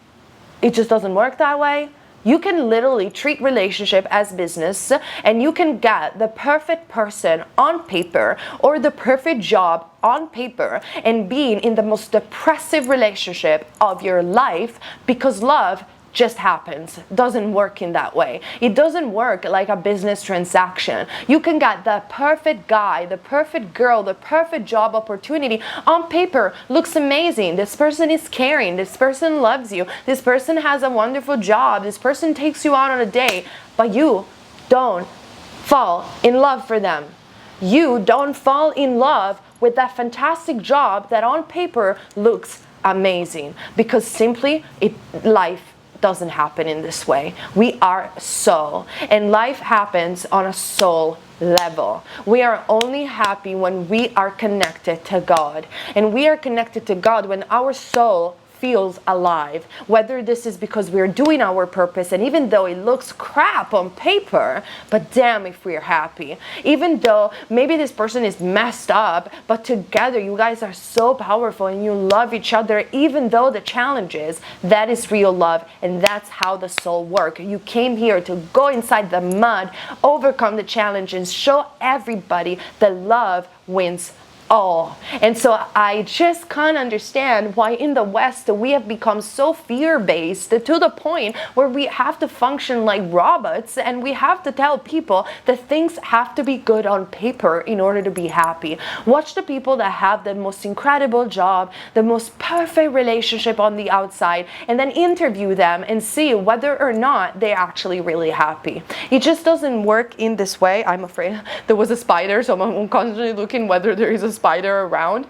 it just doesn't work that way. You can literally treat relationship as business, and you can get the perfect person on paper or the perfect job on paper and being in the most depressive relationship of your life, because love just happens. Doesn't work in that way. It doesn't work like a business transaction. You can get the perfect guy, the perfect girl, the perfect job opportunity on paper. Looks amazing. This person is caring. This person loves you. This person has a wonderful job. This person takes you out on a date, but you don't fall in love for them. You don't fall in love with that fantastic job that on paper looks amazing, because simply life doesn't happen in this way. We are soul, and life happens on a soul level. We are only happy when we are connected to God, and we are connected to God when our soul feels alive. Whether this is because we're doing our purpose, and even though it looks crap on paper, but damn if we're happy. Even though maybe this person is messed up, but together you guys are so powerful and you love each other even though the challenges. That is real love, and that's how the soul works. You came here to go inside the mud, overcome the challenges, show everybody that love wins all. And so I just can't understand why in the West we have become so fear-based to the point where we have to function like robots, and we have to tell people that things have to be good on paper in order to be happy. Watch the people that have the most incredible job, the most perfect relationship on the outside, and then interview them and see whether or not they're actually really happy. It just doesn't work in this way. I'm afraid there was a spider, so I'm constantly looking whether there is a spider around.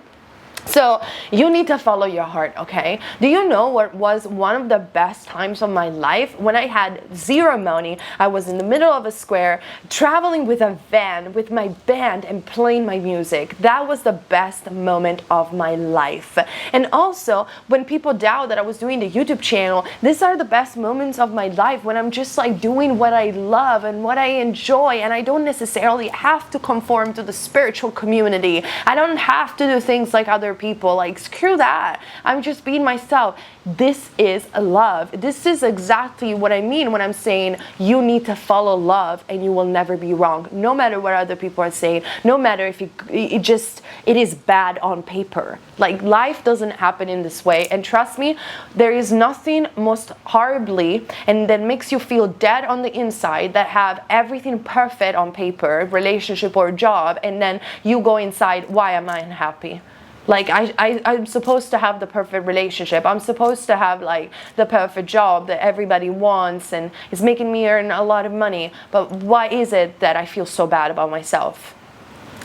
So you need to follow your heart, okay? Do you know what was one of the best times of my life? When I had zero money, I was in the middle of a square, traveling with a van, with my band, and playing my music. That was the best moment of my life. And also, when people doubt that I was doing the YouTube channel, these are the best moments of my life, when I'm just like doing what I love and what I enjoy, and I don't necessarily have to conform to the spiritual community. I don't have to do things like other people. Like, screw that. I'm just being myself. This is love. This is exactly what I mean when I'm saying you need to follow love and you will never be wrong, no matter what other people are saying, no matter if it is bad on paper. Like, life doesn't happen in this way. And trust me, there is nothing most horribly and that makes you feel dead on the inside that have everything perfect on paper, relationship or job, and then you go inside, why am I unhappy? Like, I'm supposed to have the perfect relationship. I'm supposed to have like the perfect job that everybody wants and is making me earn a lot of money. But why is it that I feel so bad about myself?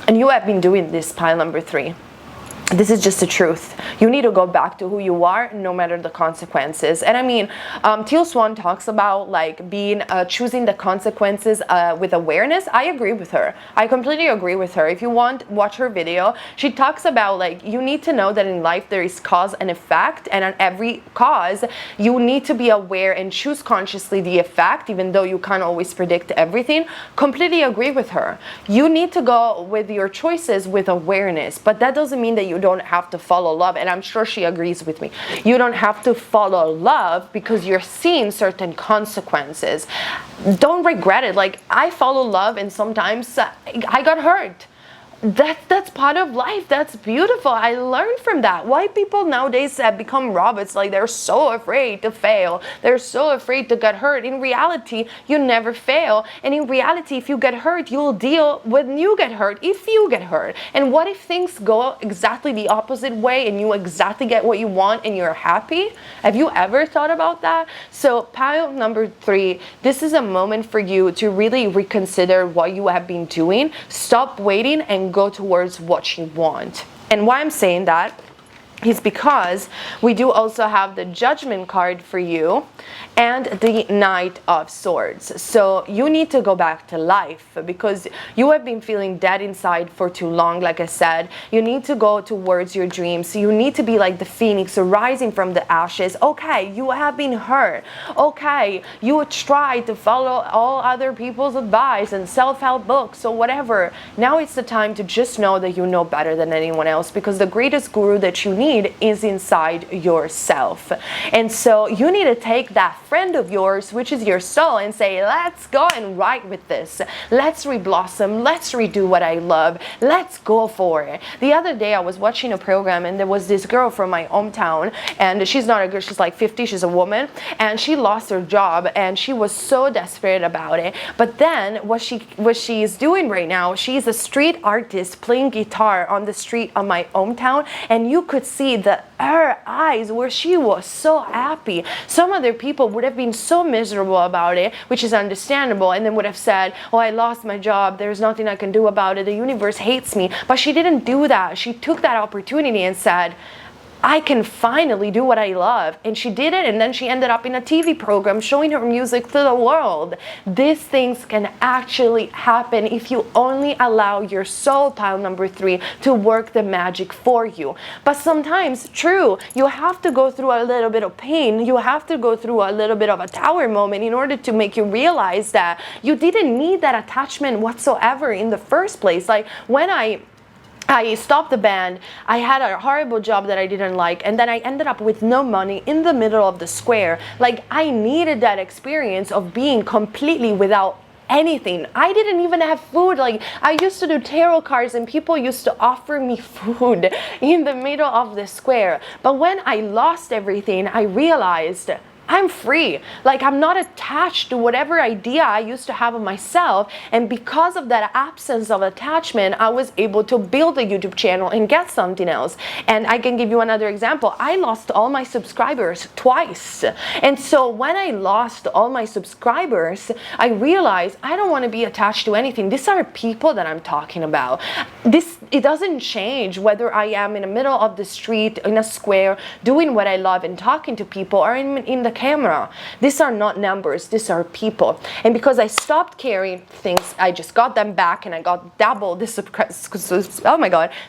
And you have been doing this, pile number 3. This is just the truth. You need to go back to who you are, no matter the consequences. And I mean, Teal Swan talks about like being choosing the consequences with awareness. I agree with her. I completely agree with her. If you want, watch her video. She talks about like you need to know that in life there is cause and effect, and on every cause you need to be aware and choose consciously the effect, even though you can't always predict everything. Completely agree with her. You need to go with your choices with awareness, but that doesn't mean that you don't have to follow love. And I'm sure she agrees with me. You don't have to follow love because you're seeing certain consequences. Don't regret it. Like, I follow love and sometimes I got hurt. That's part of life. That's beautiful. I learned from that. Why people nowadays have become robots, like they're so afraid to fail. They're so afraid to get hurt. In reality, you never fail. And in reality, if you get hurt, you'll deal when you get hurt, if you get hurt. And what if things go exactly the opposite way and you exactly get what you want and you're happy? Have you ever thought about that? So pile number 3, this is a moment for you to really reconsider what you have been doing. Stop waiting and go towards what you want. And why I'm saying that is because we do also have the Judgment card for you and the Knight of Swords. So you need to go back to life because you have been feeling dead inside for too long. Like I said, you need to go towards your dreams. You need to be like the phoenix rising from the ashes. Okay, you have been hurt. Okay, you tried to follow all other people's advice and self-help books or whatever. Now it's the time to just know that you know better than anyone else, because the greatest guru that you need is inside yourself. And so you need to take that friend of yours, which is your soul, and say, let's go and ride with this. Let's re-blossom. Let's redo what I love. Let's go for it. The other day I was watching a program and there was this girl from my hometown, and she's not a girl, she's like 50, she's a woman, and she lost her job and she was so desperate about it. But then what she is doing right now, she's a street artist playing guitar on the street of my hometown, and you could see her eyes where she was so happy. Some other people would have been so miserable about it, which is understandable, and then would have said, oh, I lost my job, there's nothing I can do about it, the universe hates me. But she didn't do that. She took that opportunity and said, I can finally do what I love. And she did it, and then she ended up in a TV program showing her music to the world. These things can actually happen if you only allow your soul, pile number 3, to work the magic for you. But sometimes, true, you have to go through a little bit of pain. You have to go through a little bit of a tower moment in order to make you realize that you didn't need that attachment whatsoever in the first place. Like, when I stopped the band, I had a horrible job that I didn't like, and then I ended up with no money in the middle of the square. Like, I needed that experience of being completely without anything. I didn't even have food. Like, I used to do tarot cards and people used to offer me food in the middle of the square. But when I lost everything, I realized I'm free. Like, I'm not attached to whatever idea I used to have of myself. And because of that absence of attachment, I was able to build a YouTube channel and get something else. And I can give you another example. I lost all my subscribers twice. And so when I lost all my subscribers, I realized I don't want to be attached to anything. These are people that I'm talking about. It doesn't change whether I am in the middle of the street, in a square, doing what I love and talking to people, or in the camera. These are not numbers, these are people. And because I stopped caring things, I just got them back and I got double the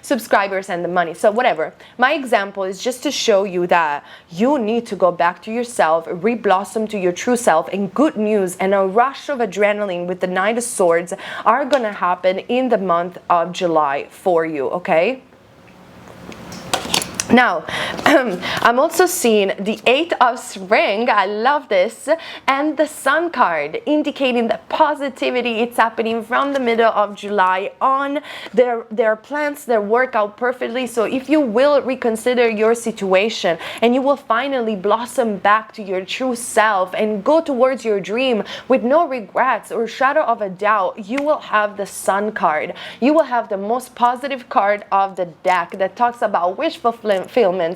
subscribers and the money. So whatever. My example is just to show you that you need to go back to yourself, re-blossom to your true self, and good news and a rush of adrenaline with the Knight of Swords are gonna happen in the month of July for you, okay? Now, I'm also seeing the 8 of Spring, I love this, and the Sun card, indicating that positivity, it's happening from the middle of July on. Their plans, their work out perfectly. So if you will reconsider your situation and you will finally blossom back to your true self and go towards your dream with no regrets or shadow of a doubt, you will have the Sun card. You will have the most positive card of the deck that talks about wish fulfillment,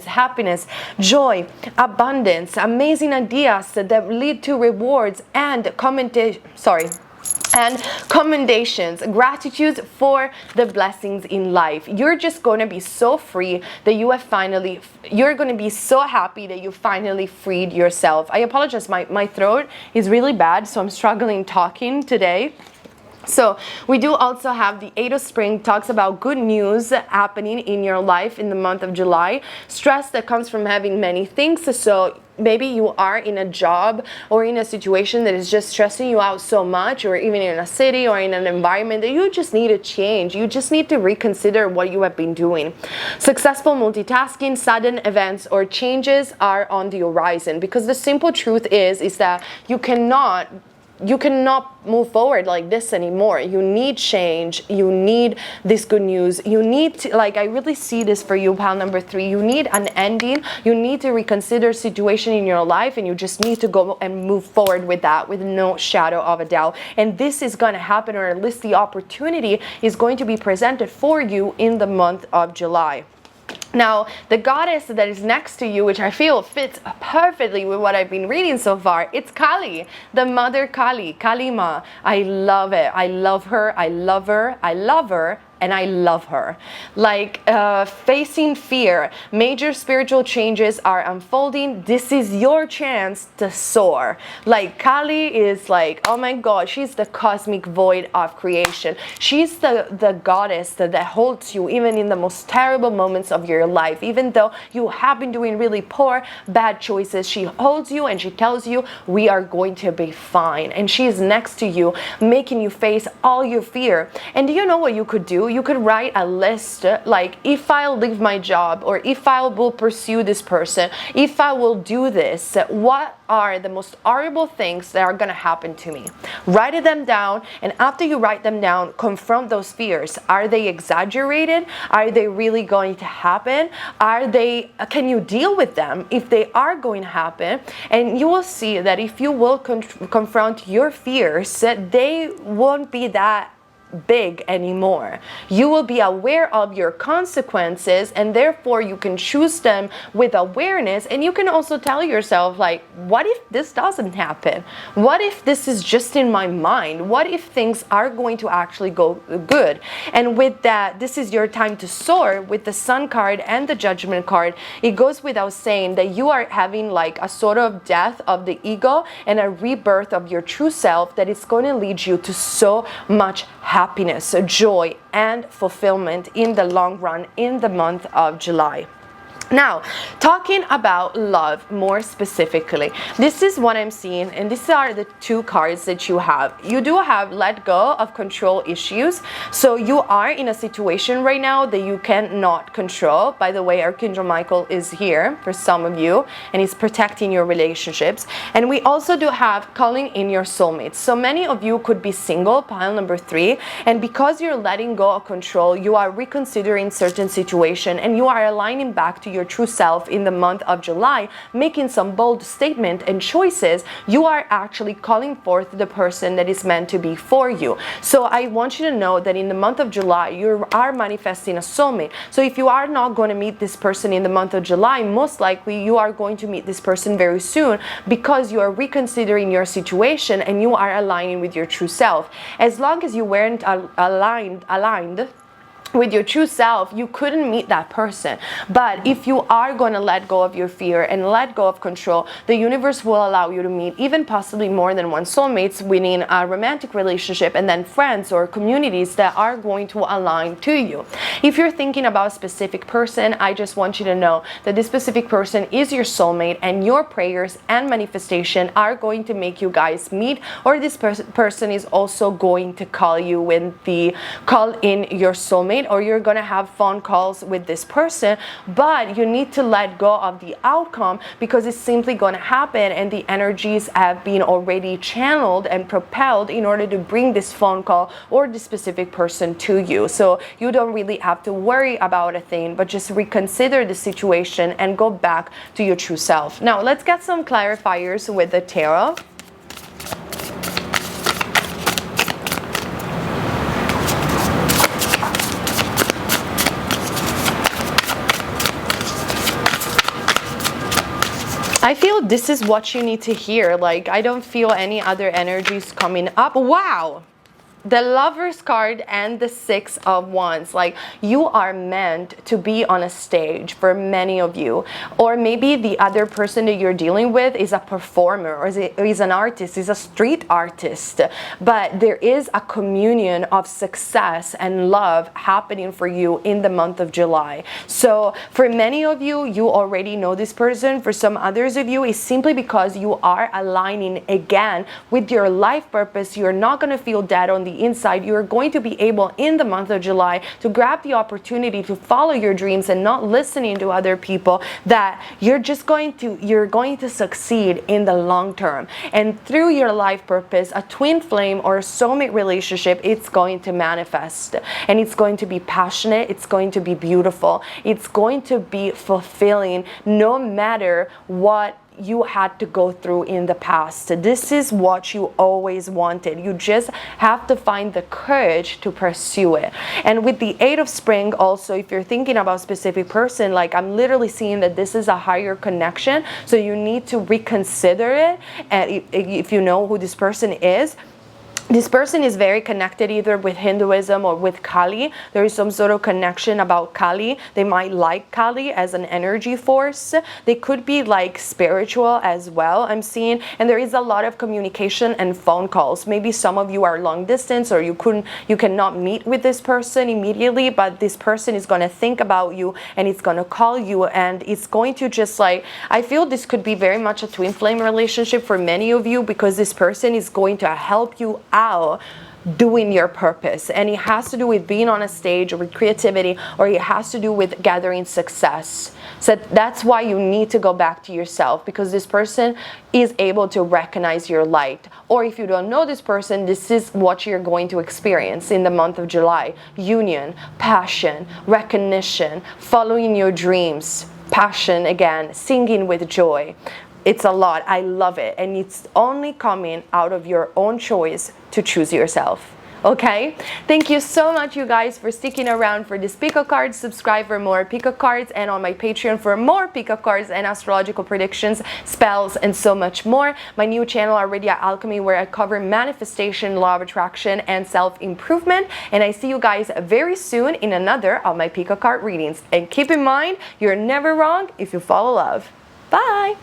happiness, joy, abundance, amazing ideas that lead to rewards and commendations, gratitude for the blessings in life. You're just going to be so free that you're going to be so happy that you finally freed yourself. I apologize, my throat is really bad, so I'm struggling talking today. So we do also have the 8 of Spring, talks about good news happening in your life in the month of July. Stress that comes from having many things. So maybe you are in a job or in a situation that is just stressing you out so much, or even in a city or in an environment that you just need to change. You just need to reconsider what you have been doing. Successful multitasking, sudden events or changes are on the horizon, because the simple truth is that you cannot move forward like this anymore. You need change. You need this good news. You need to, like, I really see this for you, pile number 3. You need an ending. You need to reconsider situation in your life, and you just need to go and move forward with that with no shadow of a doubt. And this is going to happen, or at least the opportunity is going to be presented for you in the month of July. Now, the goddess that is next to you, which I feel fits perfectly with what I've been reading so far, it's Kali, the mother Kali, Kalima. I love it. I love her. I love her. I love her. And I love her. Like, facing fear, major spiritual changes are unfolding. This is your chance to soar. Like, Kali is like, oh my God, she's the cosmic void of creation. She's the goddess that holds you even in the most terrible moments of your life. Even though you have been doing really poor, bad choices, she holds you and she tells you, we are going to be fine. And she is next to you, making you face all your fear. And do you know what you could do? You could write a list, like, if I'll leave my job, or if I will pursue this person, if I will do this, what are the most horrible things that are going to happen to me? Write them down, and after you write them down, confront those fears. Are they exaggerated? Are they really going to happen? Can you deal with them if they are going to happen? And you will see that if you will confront your fears, they won't be that big anymore. You will be aware of your consequences, and therefore you can choose them with awareness. And you can also tell yourself, like, what if this doesn't happen? What if this is just in my mind? What if things are going to actually go good? And with that, this is your time to soar. With the Sun card and the Judgment card, it goes without saying that you are having like a sort of death of the ego and a rebirth of your true self that is going to lead you to so much happiness, joy, and fulfillment in the long run in the month of July. Now, talking about love more specifically, this is what I'm seeing, and these are the two cards that you have. You do have let go of control issues. So you are in a situation right now that you cannot control. By the way, Archangel Michael is here for some of you, and he's protecting your relationships. And we also do have calling in your soulmates. So many of you could be single, pile number 3, and because you're letting go of control, you are reconsidering certain situation, and you are aligning back to your true self in the month of July, making some bold statement and choices. You are actually calling forth the person that is meant to be for you. So I want you to know that in the month of July, you are manifesting a soulmate. So if you are not going to meet this person in the month of July, most likely you are going to meet this person very soon, because you are reconsidering your situation and you are aligning with your true self. As long as you weren't aligned with your true self, you couldn't meet that person. But if you are going to let go of your fear and let go of control, the universe will allow you to meet even possibly more than one soulmates within a romantic relationship, and then friends or communities that are going to align to you. If you're thinking about a specific person, I just want you to know that this specific person is your soulmate, and your prayers and manifestation are going to make you guys meet, or this person is also going to call you when the call in your soulmate, or you're gonna have phone calls with this person. But you need to let go of the outcome, because it's simply gonna happen, and the energies have been already channeled and propelled in order to bring this phone call or this specific person to you. So you don't really have to worry about a thing, but just reconsider the situation and go back to your true self. Now let's get some clarifiers with the tarot. I feel this is what you need to hear. Like, I don't feel any other energies coming up. Wow! The Lover's card and the 6 of Wands. Like, you are meant to be on a stage for many of you. Or maybe the other person that you're dealing with is a performer, or is an artist, is a street artist. But there is a communion of success and love happening for you in the month of July. So for many of you, you already know this person. For some others of you, it's simply because you are aligning again with your life purpose. You're not going to feel dead on the inside. You're going to be able in the month of July to grab the opportunity to follow your dreams and not listening to other people, that you're going to succeed in the long term. And through your life purpose, a twin flame or a soulmate relationship, it's going to manifest, and it's going to be passionate, it's going to be beautiful, it's going to be fulfilling, no matter what you had to go through in the past. This is what you always wanted. You just have to find the courage to pursue it. And with the 8 of Spring also, if you're thinking about a specific person, like, I'm literally seeing that this is a higher connection, so you need to reconsider it. And if you know who this person is, this person is very connected either with Hinduism or with Kali. There is some sort of connection about Kali. They might like Kali as an energy force. They could be like spiritual as well, I'm seeing. And there is a lot of communication and phone calls. Maybe some of you are long distance, or you cannot meet with this person immediately, but this person is going to think about you, and it's going to call you, and it's going to just like, I feel this could be very much a twin flame relationship for many of you, because this person is going to help you out doing your purpose, and it has to do with being on a stage, or with creativity, or it has to do with gathering success. So that's why you need to go back to yourself, because this person is able to recognize your light. Or if you don't know this person, this is what you're going to experience in the month of July: union, passion, recognition, following your dreams, passion again, singing with joy. It's a lot. I love it. And it's only coming out of your own choice to choose yourself. Okay? Thank you so much, you guys, for sticking around for this Pick a Card. Subscribe for more Pick a Cards, and on my Patreon for more Pick a Cards and astrological predictions, spells, and so much more. My new channel, Already at Alchemy, where I cover manifestation, law of attraction, and self-improvement. And I see you guys very soon in another of my Pick a Card readings. And keep in mind, you're never wrong if you follow love. Bye!